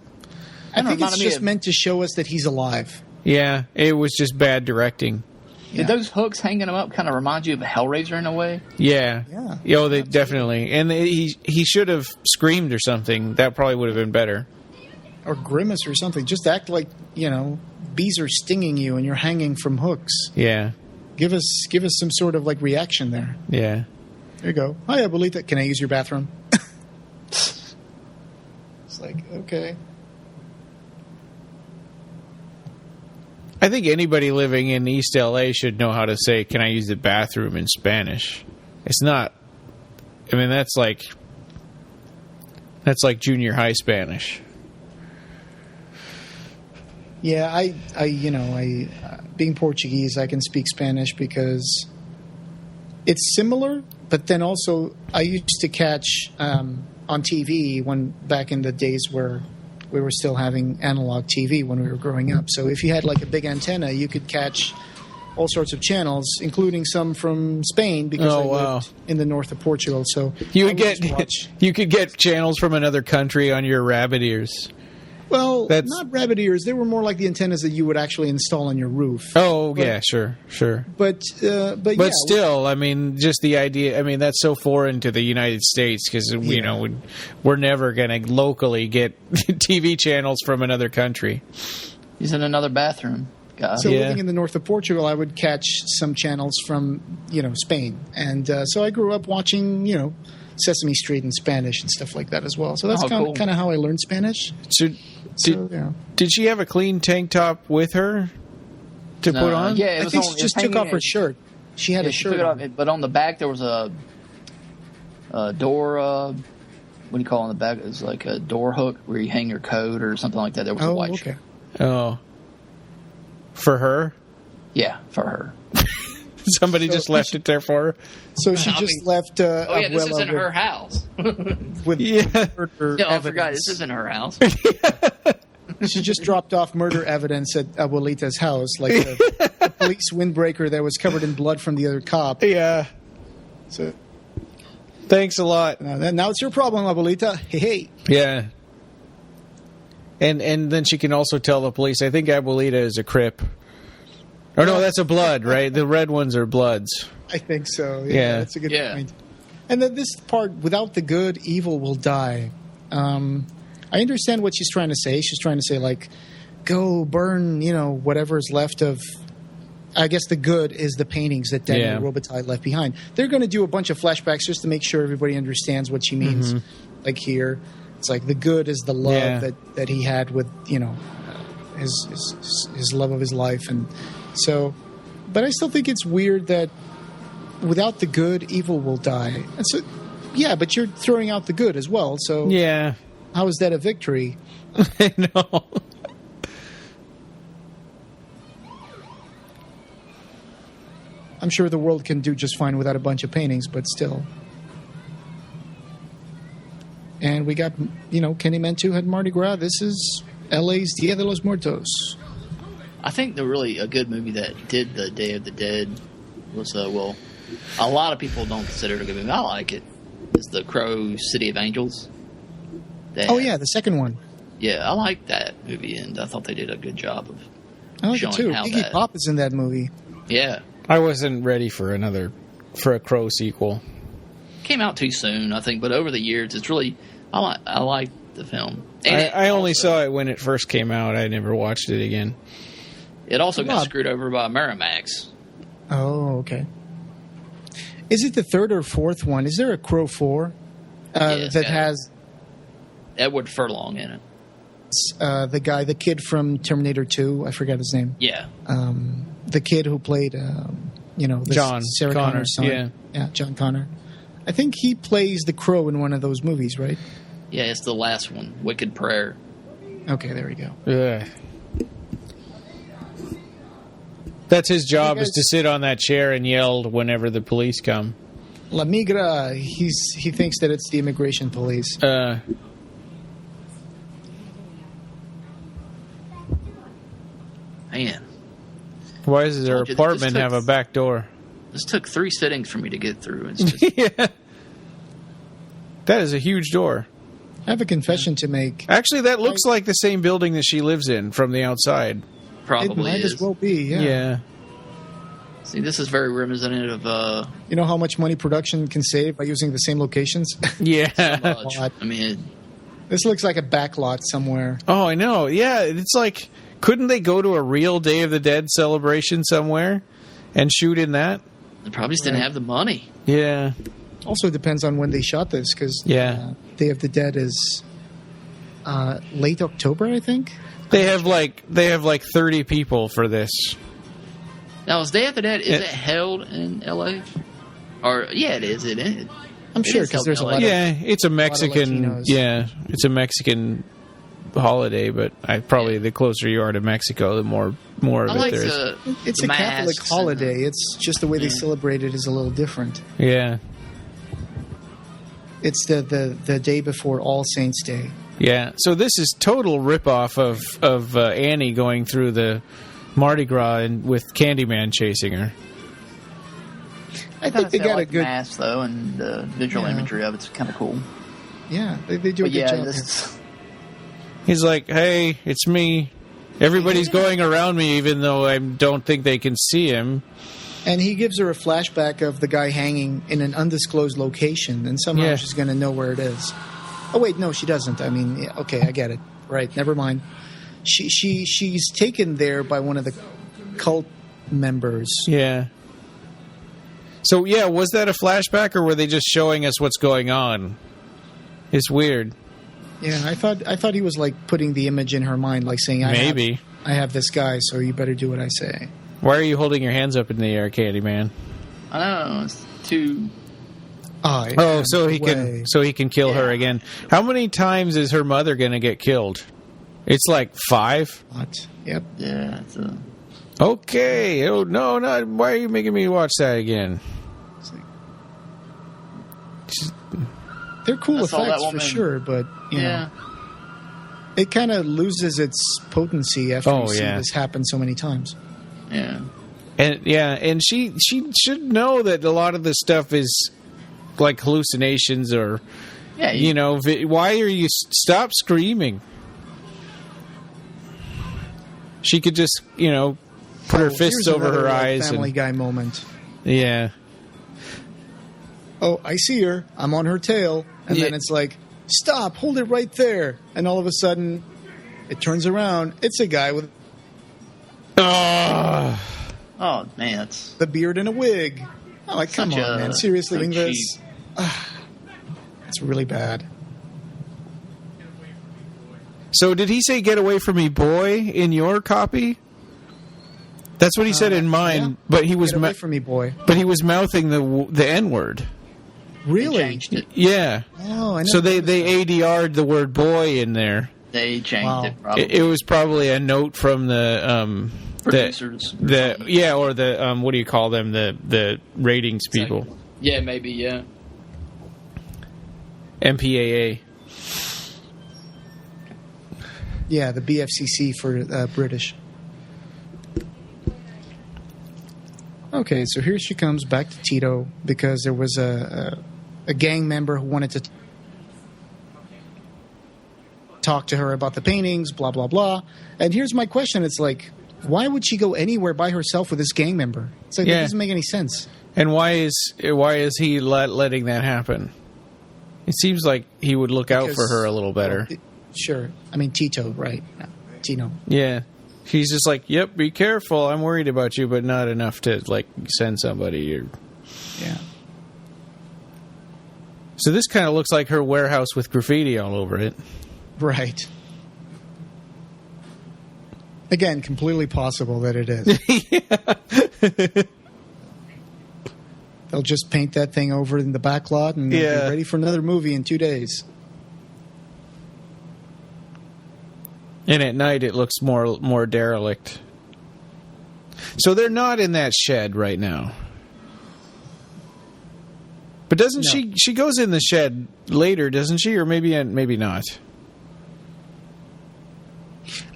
I think it's just meant to show us that he's alive. Yeah, it was just bad directing. Did those hooks hanging him up kind of remind you of Hellraiser in a way? Yeah. Oh, they definitely. And he should have screamed or something. That probably would have been better. Or grimace or something. Just act like bees are stinging you and you're hanging from hooks. Yeah. Give us some sort of like reaction there. Yeah. There you go. Hi, Abuelita. Can I use your bathroom? It's like, okay. I think anybody living in East LA should know how to say, can I use the bathroom in Spanish? It's not, I mean, that's like junior high Spanish. Yeah, I being Portuguese, I can speak Spanish because it's similar, but then also I used to catch on TV back in the days where we were still having analog TV when we were growing up. So if you had like a big antenna, you could catch all sorts of channels, including some from Spain because I lived in the north of Portugal. So you could get channels from another country on your rabbit ears. Well, not rabbit ears. They were more like the antennas that you would actually install on your roof. Yeah, sure. But still, I mean, just the idea. I mean, that's so foreign to the United States because we're never going to locally get TV channels from another country. He's in another bathroom. God. So living in the north of Portugal, I would catch some channels from Spain, and so I grew up watching Sesame Street in Spanish and stuff like that as well. So that's kind of how I learned Spanish. Did she have a clean tank top with her to put on? Yeah, I think she just took off her shirt. She had a shirt on. But on the back there was a door. What do you call it on the back? It's like a door hook where you hang your coat or something like that. There was a white shirt. Oh, for her? Yeah, for her. Somebody just left it there for her. So she left. This is in her house. I forgot. This is in her house. She just dropped off murder evidence at Abuelita's house, like a police windbreaker that was covered in blood from the other cop. Yeah. So, thanks a lot. Now it's your problem, Abuelita. Hey. Yeah. And then she can also tell the police, I think Abuelita is a Crip. Or no, that's a Blood, right? The red ones are Bloods. I think so. Yeah. That's a good point. And then this part, without the good, evil will die. I understand what she's trying to say. She's trying to say, like, go burn, whatever's left of I guess the good is the paintings that Daniel Robitaille left behind. They're going to do a bunch of flashbacks just to make sure everybody understands what she means. Like here, it's like the good is the love that he had with, his love of his life. And so, but I still think it's weird that without the good, evil will die. And so, yeah, but you're throwing out the good as well. So how is that a victory? I know. I'm sure the world can do just fine without a bunch of paintings, but still. And we got, Candyman 2 had Mardi Gras. This is LA's Dia de los Muertos. I think a good movie that did the Day of the Dead was, a lot of people don't consider it a good movie. I like it. It's the Crow City of Angels. The second one. Yeah, I like that movie, and I thought they did a good job of showing it too. how Iggy Pop is in that movie. Yeah. I wasn't ready for a Crow sequel. Came out too soon, I think, but over the years, it's really I like the film. And I only saw it when it first came out. I never watched it again. It also got screwed over by Miramax. Oh, okay. Is it the third or fourth one? Is there a Crow 4 that has Edward Furlong in it? The kid from Terminator 2. I forgot his name. Yeah. The kid who played, John Sarah Connor, Connor's son. Yeah, John Connor. I think he plays the Crow in one of those movies, right? Yeah, it's the last one, Wicked Prayer. Okay, there we go. Yeah. That's his job, is to sit on that chair and yell whenever the police come. La Migra, he thinks that it's the immigration police. Man. Why does their apartment have a back door? This took 3 sittings for me to get through. It's just yeah. That is a huge door. I have a confession to make. Actually, that looks like the same building that she lives in from the outside. Probably it might as well be, yeah. See, this is very reminiscent of... you know how much money production can save by using the same locations? Yeah. I mean... This looks like a backlot somewhere. Oh, I know. Yeah, it's like... Couldn't they go to a real Day of the Dead celebration somewhere and shoot in that? They probably just didn't have the money. Yeah. Also depends on when they shot this, because Day of the Dead is late October, I think. They have like 30 people for this. Now, is Day of the Dead, is it held in LA? Or it is. I'm sure, because there's a lot of it's a Mexican. It's a Mexican holiday, but the closer you are to Mexico, the more of it there is. It's a Catholic holiday. It's just the way they celebrate it is a little different. Yeah. It's the day before All Saints Day. Yeah. So this is total ripoff of Annie going through the Mardi Gras and with Candyman chasing her. I think they got a good mask though, and the visual imagery of it's kind of cool. Yeah, they do a good job. He's like, "Hey, it's me. Everybody's going around me, even though I don't think they can see him." And he gives her a flashback of the guy hanging in an undisclosed location, and somehow she's going to know where it is. Oh wait, no, she doesn't. I mean, okay, I get it. Right, never mind. She's taken there by one of the cult members. Yeah. So was that a flashback, or were they just showing us what's going on? It's weird. Yeah, I thought he was like putting the image in her mind, like saying, I have this guy, so you better do what I say. Why are you holding your hands up in the air, Candyman? I don't know. It's too... so he can kill her again. How many times is her mother going to get killed? It's like 5? What? Yep. Yeah. Okay. Oh, no, not. Why are you making me watch that again? They're cool effects for sure, but you know, it kind of loses its potency after you see this happen so many times. Yeah. And she should know that a lot of this stuff is like hallucinations or why are you stop screaming? She could just put her fists over her eyes. Family Guy moment. Yeah. Oh, I see her. I'm on her tail, and then it's like, stop! Hold it right there. And all of a sudden, it turns around. It's a guy with. Oh, man, that's... The beard and a wig. Oh, like, come on, man. Seriously, doing this? It's really bad. So did he say "get away from me, boy" in your copy? That's what he said in mine, yeah. But he was "Get away from me, boy." But he was mouthing the N-word. Really? They changed it. Yeah. Oh, I know. So they ADR'd the word "boy" in there. They changed it. Probably. It was probably a note from the producers. Or the what do you call them? The ratings people. Yeah, maybe. Yeah. MPAA. Yeah, the BFCC for British. Okay, so here she comes back to Tito because there was a gang member who wanted to talk to her about the paintings, blah, blah, blah. And here's my question. It's like, why would she go anywhere by herself with this gang member? It's like, That doesn't make any sense. And why is he letting that happen? It seems like he would look out for her a little better. Sure. I mean, Tito, right? No, Tino. Yeah. He's just like, yep, be careful. I'm worried about you, but not enough to, like, send somebody. Yeah. So this kind of looks like her warehouse with graffiti all over it. Right. Again, completely possible that it is. Yeah. They'll just paint that thing over in the back lot and they'll be ready for another movie in 2 days. And at night, it looks more derelict. So they're not in that shed right now. But doesn't she goes in the shed later, doesn't she? Or maybe not.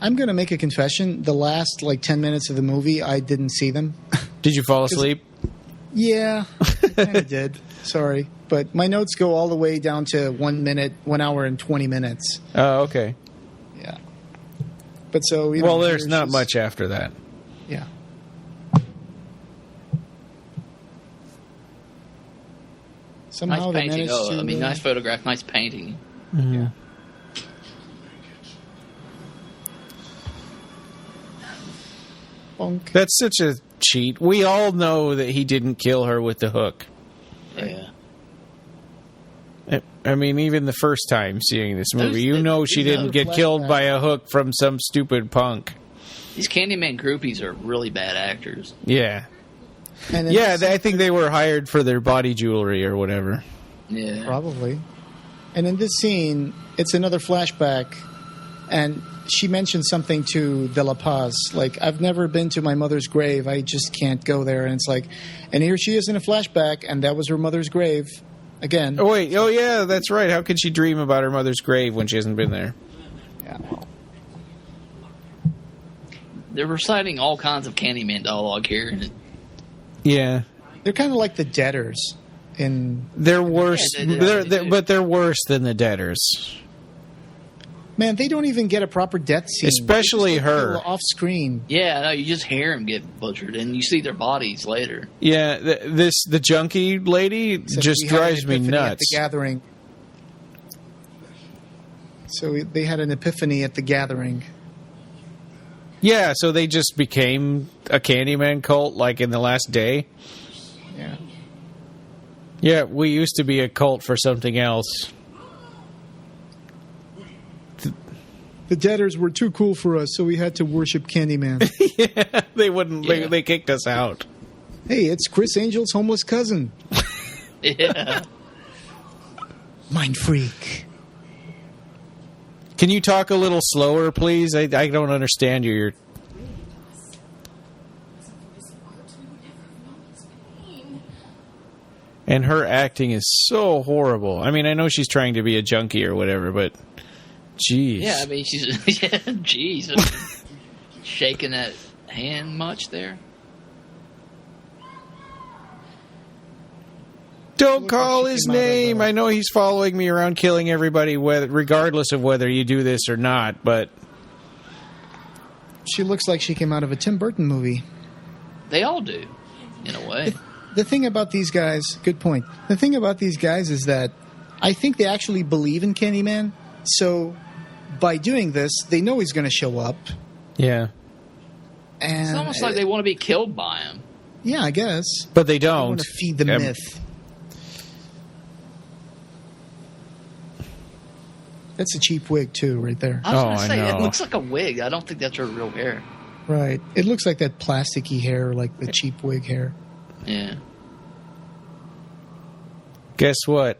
I'm going to make a confession. The last, 10 minutes of the movie, I didn't see them. Did you fall asleep? Yeah, I kind of did. Sorry. But my notes go all the way down to 1 hour and 20 minutes. Oh, okay. Yeah. But so, there's not much after that. Yeah. Somehow nice painting. to... nice photograph, nice painting. Mm-hmm. Yeah. Bonk. That's such a cheat. We all know that he didn't kill her with the hook. Yeah. I mean, even the first time seeing this movie, she didn't get killed by a hook from some stupid punk. These Candyman groupies are really bad actors. Yeah. I think they were hired for their body jewelry or whatever. Yeah. Probably. And in this scene, it's another flashback, and she mentioned something to De La Paz, like, I've never been to my mother's grave, I just can't go there. And it's like, and here she is in a flashback, and that was her mother's grave. Again. Oh, wait. Oh, yeah, that's right. How could she dream about her mother's grave when she hasn't been there? Yeah. They're reciting all kinds of Candyman dialogue here. Yeah. They're kind of like the Deaders. They're worse. But they're worse than the Deaders. Man, they don't even get a proper death scene. Especially her. Off screen. Yeah, no, you just hear them get butchered, and you see their bodies later. Yeah, the junkie lady just drives me nuts. At the gathering. So they had an epiphany at the gathering. Yeah, so they just became a Candyman cult, like, in the last day? Yeah. Yeah, we used to be a cult for something else. The Deaders were too cool for us, so we had to worship Candyman. Yeah, they wouldn't. Yeah. They kicked us out. Hey, it's Chris Angel's homeless cousin. Yeah. Mind freak. Can you talk a little slower, please? I don't understand you. You're... And her acting is so horrible. I mean, I know she's trying to be a junkie or whatever, but... Jeez. Yeah, I mean, she's... Yeah, jeez. Shaking that hand much there? Don't call his name. I know he's following me around killing everybody, regardless of whether you do this or not, but... She looks like she came out of a Tim Burton movie. They all do, in a way. The thing about these guys... Good point. The thing about these guys is that I think they actually believe in Candyman, so... By doing this, they know he's going to show up. Yeah. And it's almost like they want to be killed by him. Yeah, I guess. But they don't. They want to feed the myth. That's a cheap wig, too, right there. I was going to say, I know. it looks like a wig. I don't think that's her real hair. Right. It looks like that plasticky hair, like the cheap wig hair. Yeah. Guess what?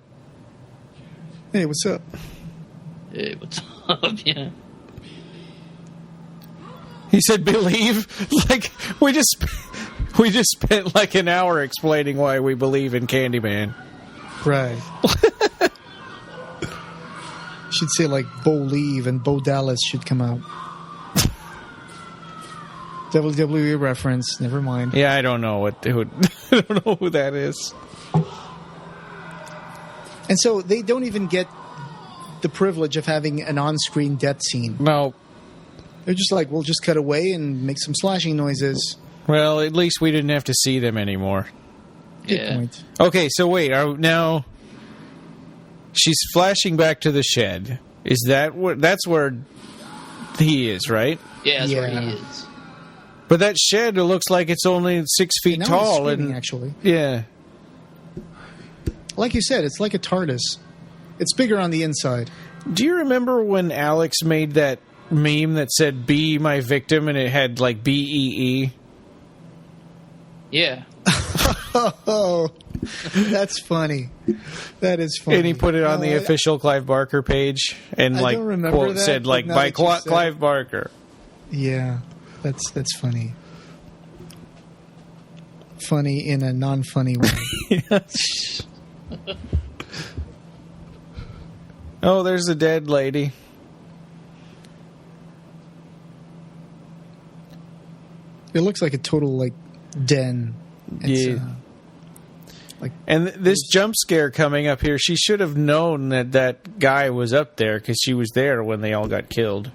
Hey, what's up? Hey, what's up? Yeah. He said, "Believe." Like we just spent like an hour explaining why we believe in Candyman. Right. Should say like Bo Leave and Bo Dallas should come out. WWE reference. Never mind. Yeah, I don't know I don't know who that is. And so they don't even get the privilege of having an on-screen death scene. No. They're just like, we'll just cut away and make some slashing noises. Well, at least we didn't have to see them anymore. Good point. Okay, so wait. Now she's flashing back to the shed. Is that that's where he is, right? Yeah, that's where he is. But that shed, it looks like it's only 6 feet tall. And actually. Yeah. Like you said, it's like a Tardis. It's bigger on the inside. Do you remember when Alex made that meme that said, "Be my victim," and it had like BEE? Yeah. Oh, that's funny. That is funny. And he put it on the official Clive Barker page and I like don't remember quote that, said like but now by that you said Clive Barker. Yeah, that's funny. Funny in a non-funny way. Oh, there's a dead lady. It looks like a total like den. It's, and this jump scare coming up here, she should have known that guy was up there because she was there when they all got killed.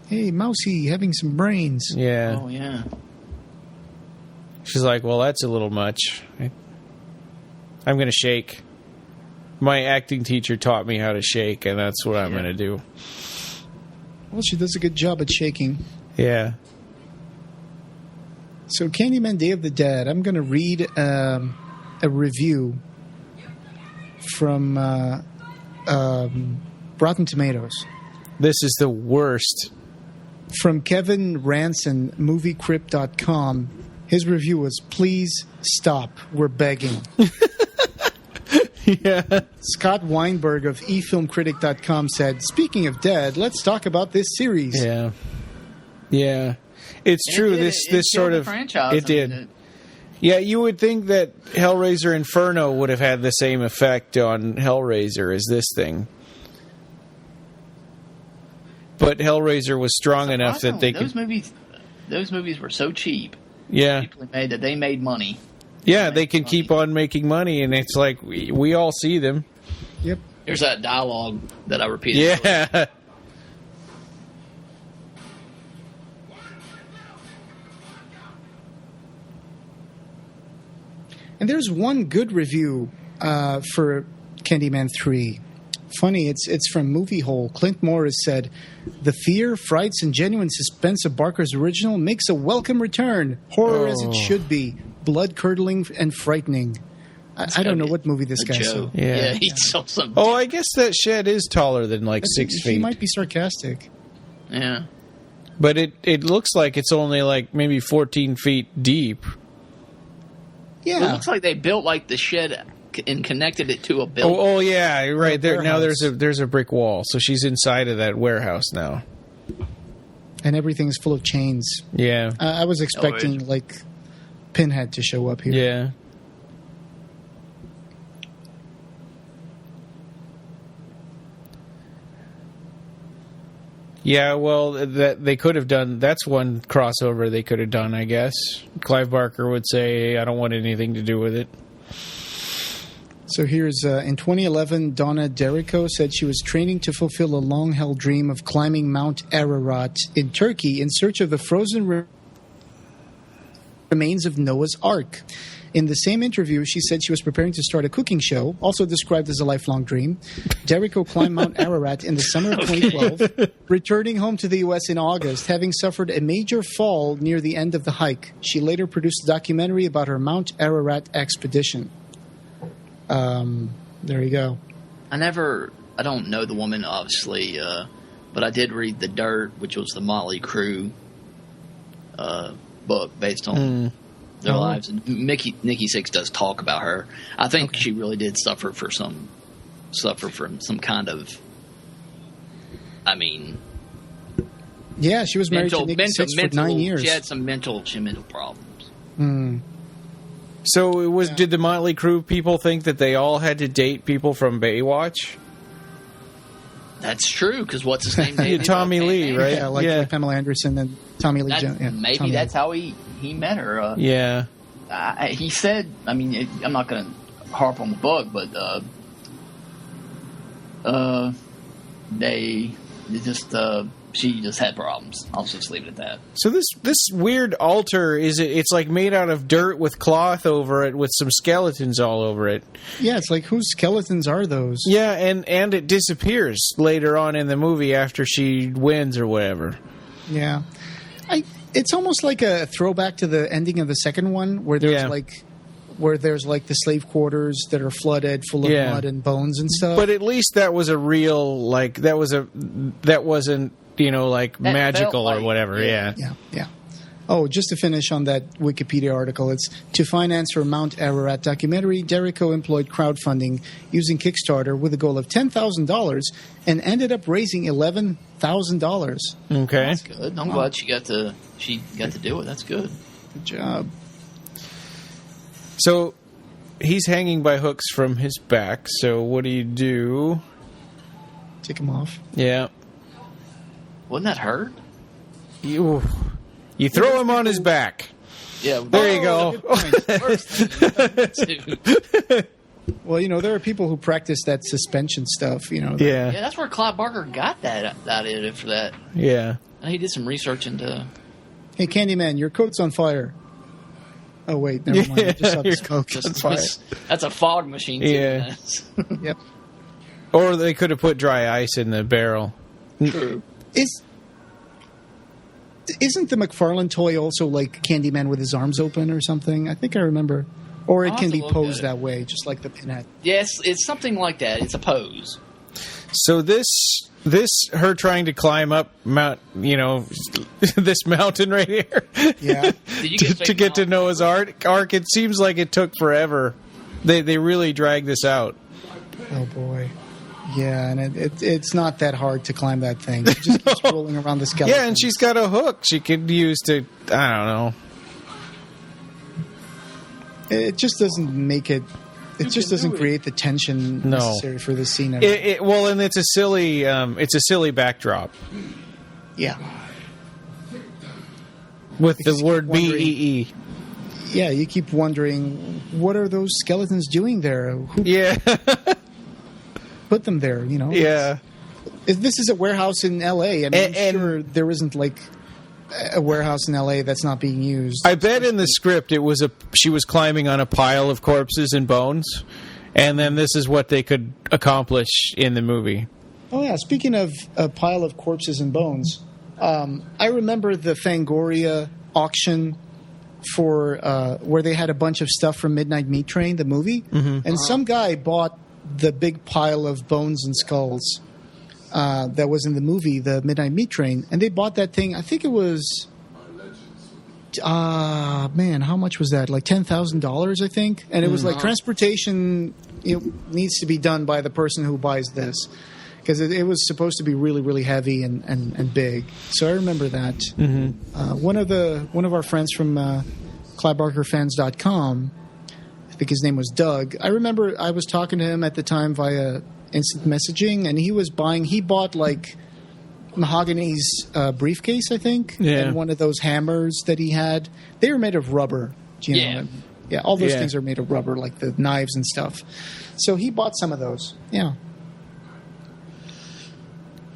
Hey, Mousy, having some brains. Yeah. Oh, yeah. She's like, well, that's a little much. I'm going to shake. My acting teacher taught me how to shake, and that's what I'm going to do. Well, she does a good job at shaking. Yeah. So, Candyman Day of the Dead, I'm going to read a review from Rotten Tomatoes. This is the worst. From Kevin Ranson, MovieCrypt.com. His review was, "Please stop. We're begging." Yeah. Scott Weinberg of eFilmCritic.com said, "Speaking of dead, let's talk about this series." Yeah. Yeah. It's true. This sort of franchise. It did. Yeah, you would think that Hellraiser Inferno would have had the same effect on Hellraiser as this thing. But Hellraiser was strong enough that they those movies were so cheap. Yeah. Cheaply made that they made money. Yeah, they can keep on making money, and it's like we all see them. Yep. Here's that dialogue that I repeated. Yeah. And there's one good review for Candyman 3. Funny, it's from Movie Hole. Clint Morris said, "The fear, frights, and genuine suspense of Barker's original makes a welcome return. Horror as it should be. Blood-curdling and frightening." I don't know what movie this guy saw. Yeah, he saw something. Oh, I guess that shed is taller than like 6 feet. He might be sarcastic. Yeah. But it looks like it's only like maybe 14 feet deep. Yeah. Well, it looks like they built like the shed and connected it to a building. Oh yeah, right there. Now Warehouse. there's a brick wall, so she's inside of that warehouse now. And everything's full of chains. Yeah. I was expecting like Pinhead to show up here. Yeah. Yeah, well, that they could have done. That's one crossover they could have done, I guess. Clive Barker would say, "I don't want anything to do with it." So here's, in 2011, Donna Derrico said she was training to fulfill a long-held dream of climbing Mount Ararat in Turkey in search of the frozen remains of Noah's Ark. In the same interview, she said she was preparing to start a cooking show, also described as a lifelong dream. Jericho climbed Mount Ararat in the summer of 2012, returning home to the U.S. in August, having suffered a major fall near the end of the hike. She later produced a documentary about her Mount Ararat expedition. There you go. I don't know the woman, obviously, but I did read The Dirt, which was the Motley Crue book based on their lives. And Nikki Sixx does talk about her. I think she really did suffer from some kind of, yeah, she was married to Nikki Sixx for 9 years. She had some mental problems. So did the Motley Crue people think that they all had to date people from Baywatch? That's true, because what's his name? Tommy Lee, right? Yeah, like Pamela Anderson and Tommy Lee Jones. Yeah, maybe Tommy that's how he met her. He said, I'm not going to harp on the book, but she just had problems. I'll just leave it at that. So this weird altar it's like made out of dirt with cloth over it with some skeletons all over it. Yeah, it's like, whose skeletons are those? Yeah, and it disappears later on in the movie after she wins or whatever. Yeah. It's almost like a throwback to the ending of the second one where there's like the slave quarters that are flooded full of mud and bones and stuff. But at least that was a real that wasn't that magical or whatever. Yeah. Oh, just to finish on that Wikipedia article, it's to finance her Mount Ararat documentary, Jericho employed crowdfunding using Kickstarter with a goal of $10,000 and ended up raising $11,000. Okay. That's good. I'm glad she got to do it. That's good. Good job. So he's hanging by hooks from his back. So what do you do? Take him off. Yeah. Wouldn't that hurt? You throw him on his back. Yeah. There you go. Well, there are people who practice that suspension stuff, Yeah. Yeah, that's where Clive Barker got that idea for that. Yeah. And he did some research into... Hey, Candyman, your coat's on fire. Oh, wait, never mind. I just saw this coat on fire. That's a fog machine, too. Yeah. Yep. Or they could have put dry ice in the barrel. True. Isn't the McFarlane toy also like Candyman with his arms open or something? I think I remember. Or it can be posed that way, just like the pinhead. Yes, it's something like that. It's a pose. So her trying to climb up this mountain right here. Yeah. to get to Noah's Ark, it seems like it took forever. They really dragged this out. Oh boy. Yeah, and it's not that hard to climb that thing. She just keeps rolling around the skeleton. Yeah, and she's got a hook she could use to, I don't know. It just doesn't make it. It just doesn't create the tension necessary for the scene. And it's a silly backdrop. Yeah. With the word BEE. Yeah, you keep wondering, what are those skeletons doing there? Who put them there, Yeah. This is a warehouse in L.A. I'm sure there isn't like a warehouse in L.A. that's not being used. I bet in the script she was climbing on a pile of corpses and bones, and then this is what they could accomplish in the movie. Oh yeah, speaking of a pile of corpses and bones, I remember the Fangoria auction for where they had a bunch of stuff from Midnight Meat Train, the movie, and some guy bought the big pile of bones and skulls that was in the movie, the Midnight Meat Train, and they bought that thing. I think it was, how much was that? Like $10,000, I think. And it was like transportation needs to be done by the person who buys this, because it was supposed to be really, really heavy and big. So I remember that. Mm-hmm. One of our friends from CliveBarkerFans.com, I think his name was Doug. I remember I was talking to him at the time via instant messaging, and he bought like Mahogany's briefcase, I think, and one of those hammers that he had. They were made of rubber. Yeah, all those things are made of rubber, like the knives and stuff. So he bought some of those. Yeah.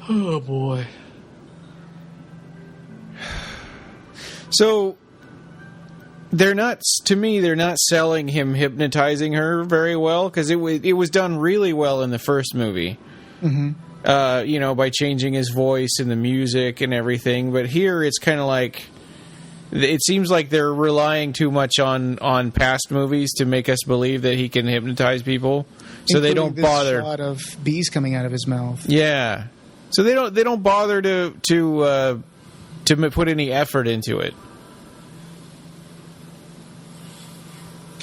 Oh boy. So they're not, to me, they're not selling him hypnotizing her very well, because it was done really well in the first movie. Mm-hmm. By changing his voice and the music and everything. But here it's kind of like, it seems like they're relying too much on past movies to make us believe that he can hypnotize people. So they don't bother. Shot of bees coming out of his mouth. Yeah. So they don't bother to put any effort into it.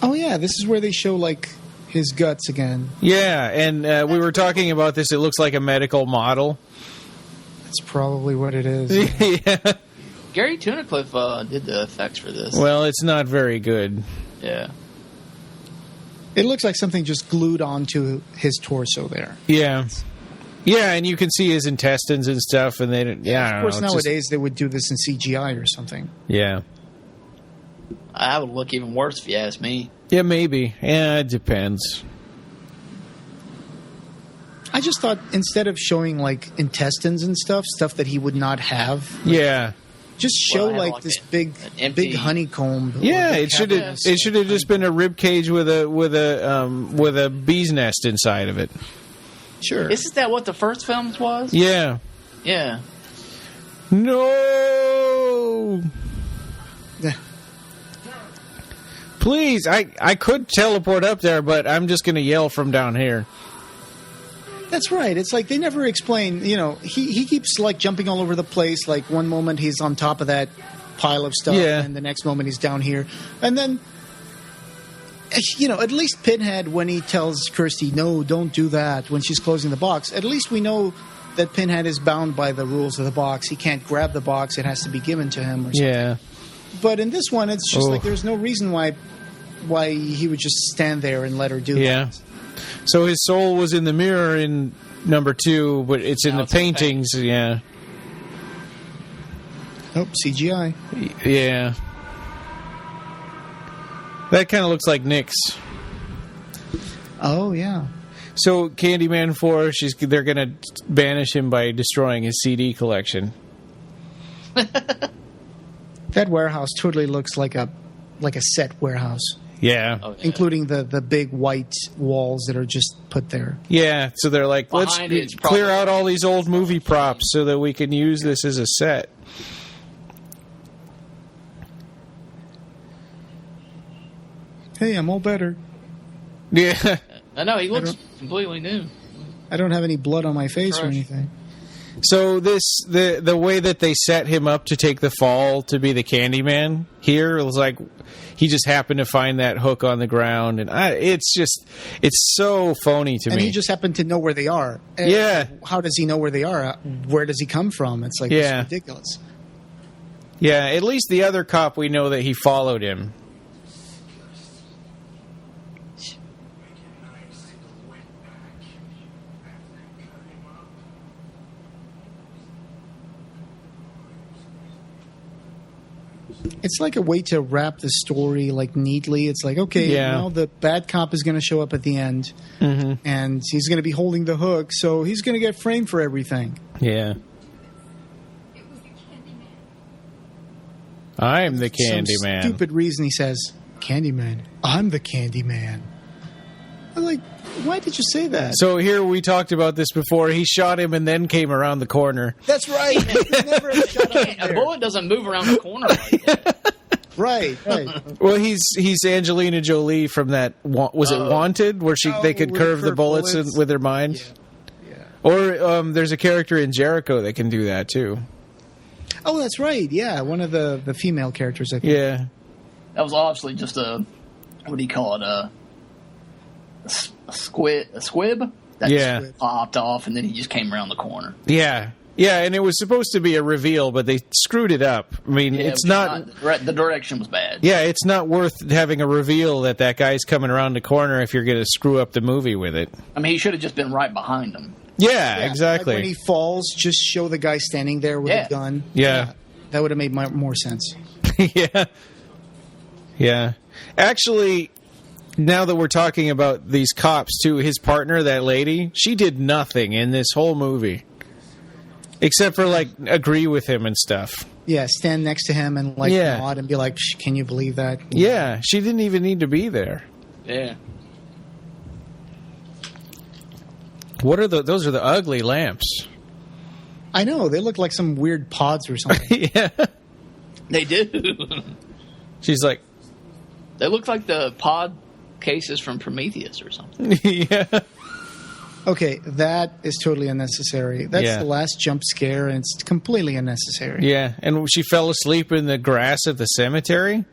Oh yeah, this is where they show like his guts again. Yeah, and we were talking about this. It looks like a medical model. That's probably what it is. Yeah. Gary Tunnicliffe did the effects for this. Well, it's not very good. Yeah. It looks like something just glued onto his torso there. Yeah. Yeah, and you can see his intestines and stuff, and they don't. Yeah, of course, nowadays they would do this in CGI or something. Yeah. I would look even worse if you ask me. Yeah, maybe. Yeah, it depends. I just thought instead of showing like intestines and stuff that he would not have. Yeah. Just show like this big honeycomb. Yeah, it should have just been a rib cage with a bee's nest inside of it. Sure. Isn't that what the first film was? Yeah. Yeah. No. Yeah. Please, I could teleport up there, but I'm just going to yell from down here. That's right. It's like they never explain, he keeps like jumping all over the place. Like one moment he's on top of that pile of stuff, and the next moment he's down here. And then, at least Pinhead, when he tells Kirsty, no, don't do that, when she's closing the box, at least we know that Pinhead is bound by the rules of the box. He can't grab the box. It has to be given to him or something. Yeah. But in this one, it's just like there's no reason why he would just stand there and let her do that. So his soul was in the mirror in number 2, but it's in the paintings. Yeah. Oh, CGI. Yeah. That kind of looks like Nick's. Oh, yeah. So Candyman 4, they're going to banish him by destroying his CD collection. That warehouse totally looks like a set warehouse. Yeah. Oh, yeah. Including the big white walls that are just put there. Yeah, so they're like, let's clear out all these old movie props so that we can use this as a set. Hey, I'm all better. Yeah. I know, he looks completely new. I don't have any blood on my face or anything. So the way that they set him up to take the fall to be the Candyman here, it was like he just happened to find that hook on the ground, and it's so phony to me. And he just happened to know where they are. And yeah. How does he know where they are? Where does he come from? It's like it's ridiculous. Yeah, at least the other cop, we know that he followed him. It's like a way to wrap the story like neatly. It's like, okay, now the bad cop is going to show up at the end, and he's going to be holding the hook, so he's going to get framed for everything. Yeah. I'm the Candyman. Stupid reason he says, Candyman. I'm the Candyman. I'm like, why did you say that? So here we talked about this before. He shot him and then came around the corner. That's right. He never shot up A bullet doesn't move around the corner like that. Right. Well, he's Angelina Jolie from that. Was it Wanted, where they could curve the bullets with their mind? Yeah. Or there's a character in Jericho that can do that too. Oh, that's right. Yeah, one of the female characters. I think. Yeah. That was obviously just what do you call it? A squib. That just popped off, and then he just came around the corner. Yeah. Yeah, and it was supposed to be a reveal, but they screwed it up. I mean, it's not the direction was bad. Yeah, it's not worth having a reveal that guy's coming around the corner if you're going to screw up the movie with it. I mean, he should have just been right behind him. Yeah, exactly. Like when he falls, just show the guy standing there with a gun. Yeah. That would have made more sense. Yeah. Actually, now that we're talking about these cops, too, his partner, that lady, she did nothing in this whole movie. Except for, agree with him and stuff. Yeah, stand next to him and nod and be like, "Can you believe that?" Yeah, she didn't even need to be there. Yeah. What are those? Are the ugly lamps? I know, they look like some weird pods or something. Yeah, They do. she's like, They look like the pod cases from Prometheus or something. yeah. Okay, that is totally unnecessary. That's the last jump scare, and it's completely unnecessary. Yeah, and she fell asleep in the grass at the cemetery.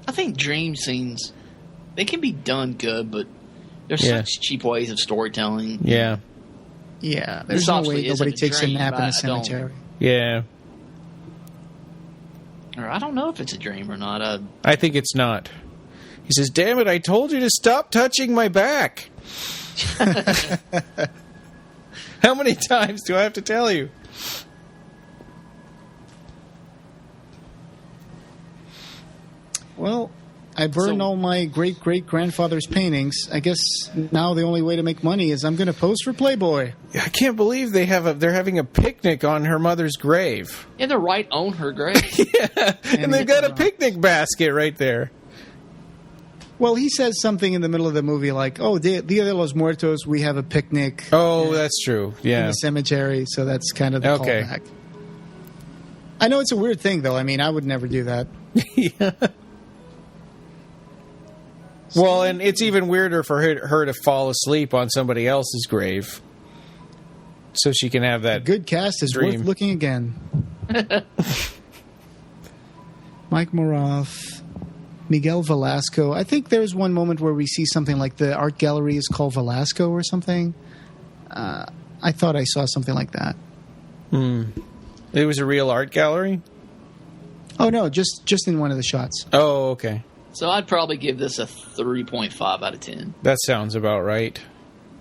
I think dream scenes, they can be done good, but there's such cheap ways of storytelling. Yeah. Yeah, there's no way nobody takes a nap in the cemetery. Yeah. Or I don't know if it's a dream or not. I think it's not. He says, "Damn it, I told you to stop touching my back." How many times do I have to tell you? Well, I burned all my great-great-grandfather's paintings. I guess now the only way to make money is I'm going to pose for Playboy. I can't believe they're having a picnic on her mother's grave. Yeah, they're right on her grave. Yeah, and they've got a picnic basket right there. Well, he says something in the middle of the movie like, "Oh, Dia de los Muertos, we have a picnic." Oh, that's true. Yeah, in the cemetery. So that's kind of the callback. I know it's a weird thing, though. I mean, I would never do that. Yeah. Well, and it's even weirder for her to fall asleep on somebody else's grave, so she can have that. Good cast is dream. Worth looking again. Mike Moroff. Miguel Velasco. I think there's one moment where we see something like the art gallery is called Velasco or something. I thought I saw something like that. It was a real art gallery? Oh, no, just in one of the shots. Oh, okay. So I'd probably give this a 3.5 out of 10. That sounds about right.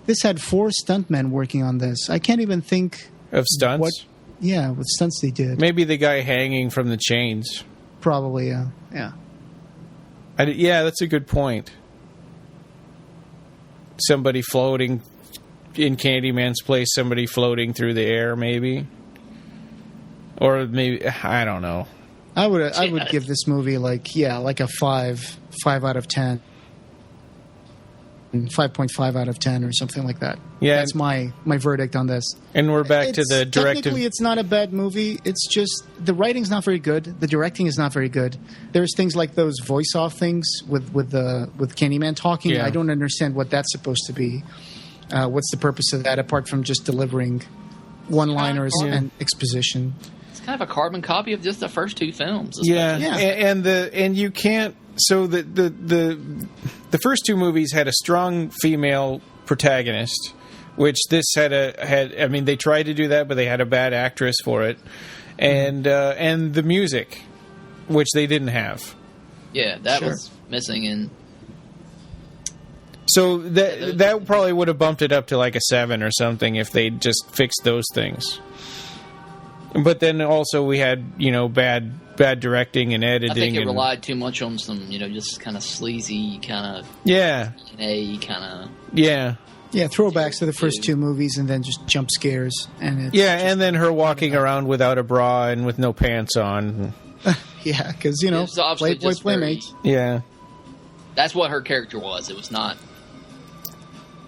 This had 4 stuntmen working on this. I can't even think... Of stunts? What stunts they did. Maybe the guy hanging from the chains. Probably, yeah. Yeah, that's a good point. Somebody floating in Candyman's place, somebody floating through the air, maybe. Or maybe, I don't know. I would give this movie like a 5 out of 10. 5.5 out of 10 or something like that. Yeah, that's my verdict on this. And we're back to the directive. Technically, it's not a bad movie. It's just the writing's not very good. The directing is not very good. There's things like those voice-off things with Candyman talking. Yeah. I don't understand what that's supposed to be. What's the purpose of that apart from just delivering one-liners and exposition? It's kind of a carbon copy of just the first 2 films. Yeah. And you can't. So the first 2 movies had a strong female protagonist, which this had. I mean, they tried to do that, but they had a bad actress for it, and the music, which they didn't have. Yeah, that was missing in. So that probably would have bumped it up to like a 7 or something if they just fixed those things. But then also we had bad directing and editing. I think it relied too much on some just kind of sleazy kind of throwbacks to the first 2 movies and then just jump scares and and then her walking around without a bra and with no pants on. Yeah, because Playboy Playmates. Yeah, that's what her character was. It was not.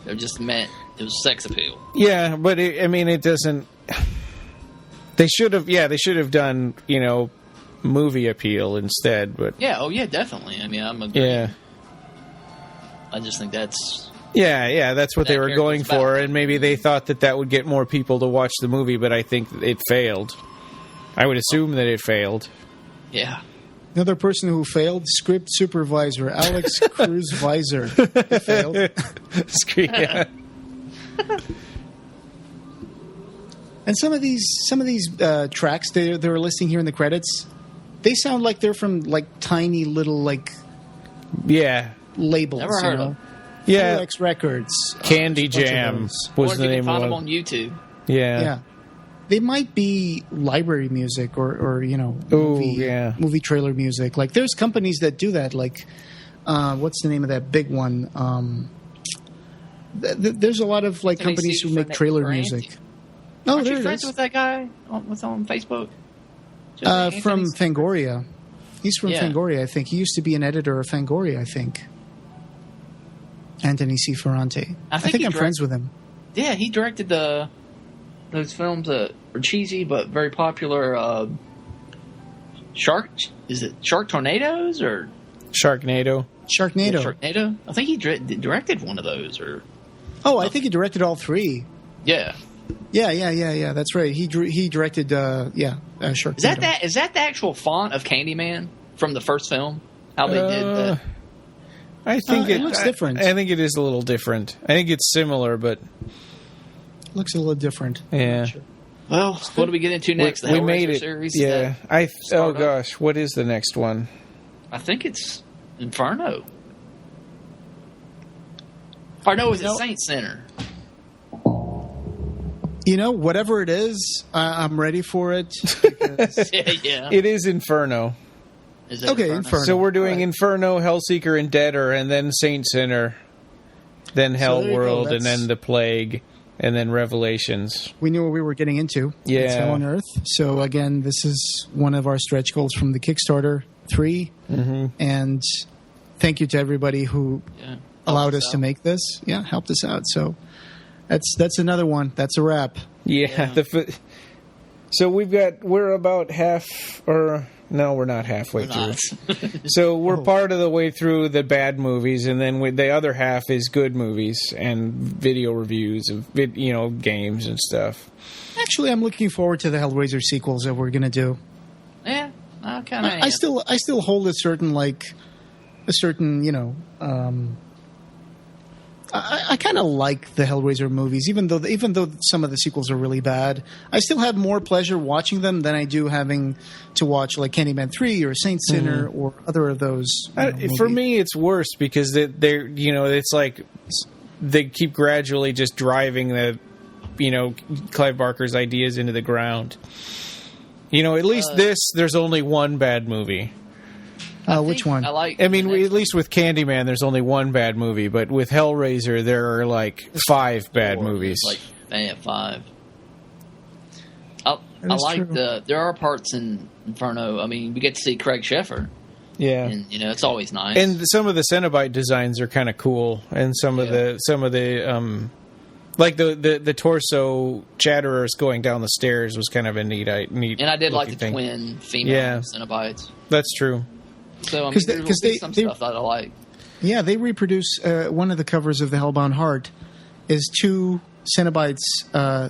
It just meant it was sex appeal. Yeah, but it doesn't. They should have done, movie appeal instead, but... Yeah, definitely. I mean, I'm agreeing. Yeah. I just think that's... Yeah, that's what they were going for, and maybe they thought that would get more people to watch the movie, but I think it failed. I would assume that it failed. Yeah. Another person who failed, script supervisor, Alex Cruz Visor. He failed. Yeah. And some of these tracks they were listing here in the credits, they sound like they're from like tiny little labels. Never heard of. Yeah, X Records, Candy Jam was the name of it. Find them on YouTube. Yeah. They might be library music or movie trailer music. Like there's companies that do that. Like what's the name of that big one? There's a lot of like companies who make trailer music. Aren't you friends with that guy on Facebook? From Fangoria. He's from Fangoria, I think. He used to be an editor of Fangoria, I think. Anthony C. Ferrante. I think I'm friends with him. Yeah, he directed those films that are cheesy but very popular. Shark Tornadoes or Sharknado? Sharknado. I think he directed one of those. I think he directed all three. Yeah. Yeah. That's right. He directed. Sharknado. Is that the actual font of Candyman from the first film? How they did that? I think it looks different. I think it is a little different. I think it's similar, but looks a little different. Yeah. Sure. Well, what do we get into next? We made it. Series yeah. Oh gosh, what is the next one? I think it's Inferno. Or no, is it Saint Center? Whatever it is, I'm ready for it. Yeah. It is Inferno. Is it Inferno? So we're doing Inferno, Hellseeker, and Deader, and then Saint Sinner, then Hellworld, and then the Plague, and then Revelations. We knew what we were getting into. Yeah. It's Hell on Earth. So again, this is one of our stretch goals from the Kickstarter 3. Mm-hmm. And thank you to everybody who allowed us to make this. Yeah, helped us out. So that's another one. That's a wrap. Yeah. So we're about half, or no, we're not halfway through. So we're part of the way through the bad movies, and then the other half is good movies and video reviews of games and stuff. Actually, I'm looking forward to the Hellraiser sequels that we're gonna do. Yeah, I kind of. I still hold a certain I kind of like the Hellraiser movies, even though some of the sequels are really bad. I still have more pleasure watching them than I do having to watch like Candyman 3 or Saint Sinner or other of those. For me, it's worse because they're it's like they keep gradually just driving Clive Barker's ideas into the ground. At least there's only one bad movie. Which one? At least with Candyman, there's only one bad movie, but with Hellraiser, there are like 5 bad movies. Like 5. There are parts in Inferno. I mean, we get to see Craig Sheffer. Yeah, and it's always nice. And some of the Cenobite designs are kind of cool, and some of the like the torso Chatterers going down the stairs was kind of a neat. And I did like the twin female Cenobites. That's true. So there's some stuff that I like. Yeah, they reproduce one of the covers of the Hellbound Heart is 2 Cenobites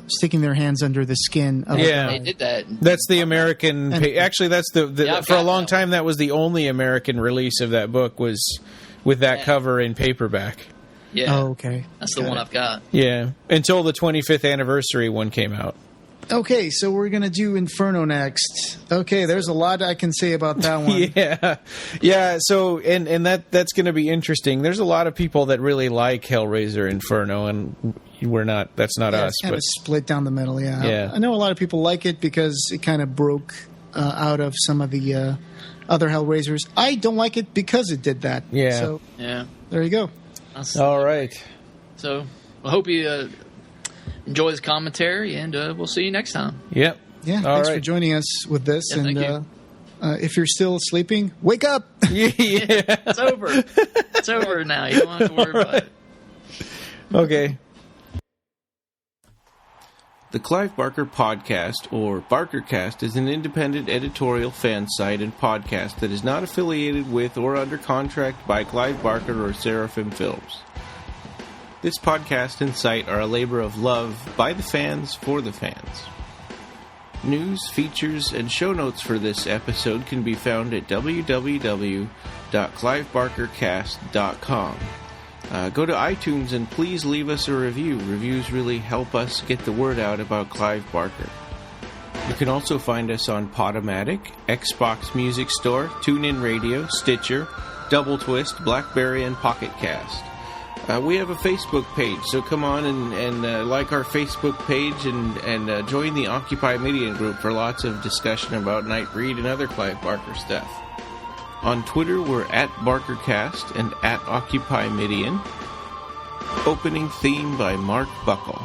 sticking their hands under the skin of they did that. That's the American actually that's for a long time that was the only American release of that book was with that cover in paperback. Yeah. Oh, okay. That's the one I've got. Yeah. Until the 25th anniversary one came out. Okay, so we're going to do Inferno next. Okay, there's a lot I can say about that one. Yeah. So, and that's going to be interesting. There's a lot of people that really like Hellraiser Inferno, and we're not. That's not us. It's kind of split down the middle. Yeah. I know a lot of people like it because it kind of broke out of some of the other Hellraisers. I don't like it because it did that. Yeah. So there you go. All right. So I hope you enjoy this commentary, and we'll see you next time. Yep. Yeah, thanks for joining us with this. Yeah, and if you're still sleeping, wake up! Yeah. It's over. It's over now. You don't have to worry about it. Okay. The Clive Barker Podcast, or BarkerCast, is an independent editorial fan site and podcast that is not affiliated with or under contract by Clive Barker or Seraphim Films. This podcast and site are a labor of love by the fans for the fans. News, features, and show notes for this episode can be found at www.clivebarkercast.com. Go to iTunes and please leave us a review. Reviews really help us get the word out about Clive Barker. You can also find us on Podomatic, Xbox Music Store, TuneIn Radio, Stitcher, Double Twist, BlackBerry, and Pocket Cast. We have a Facebook page, so come on and like our Facebook page and join the Occupy Midian group for lots of discussion about Nightbreed and other Clive Barker stuff. On Twitter, we're at BarkerCast and at Occupy Midian. Opening theme by Mark Buckle.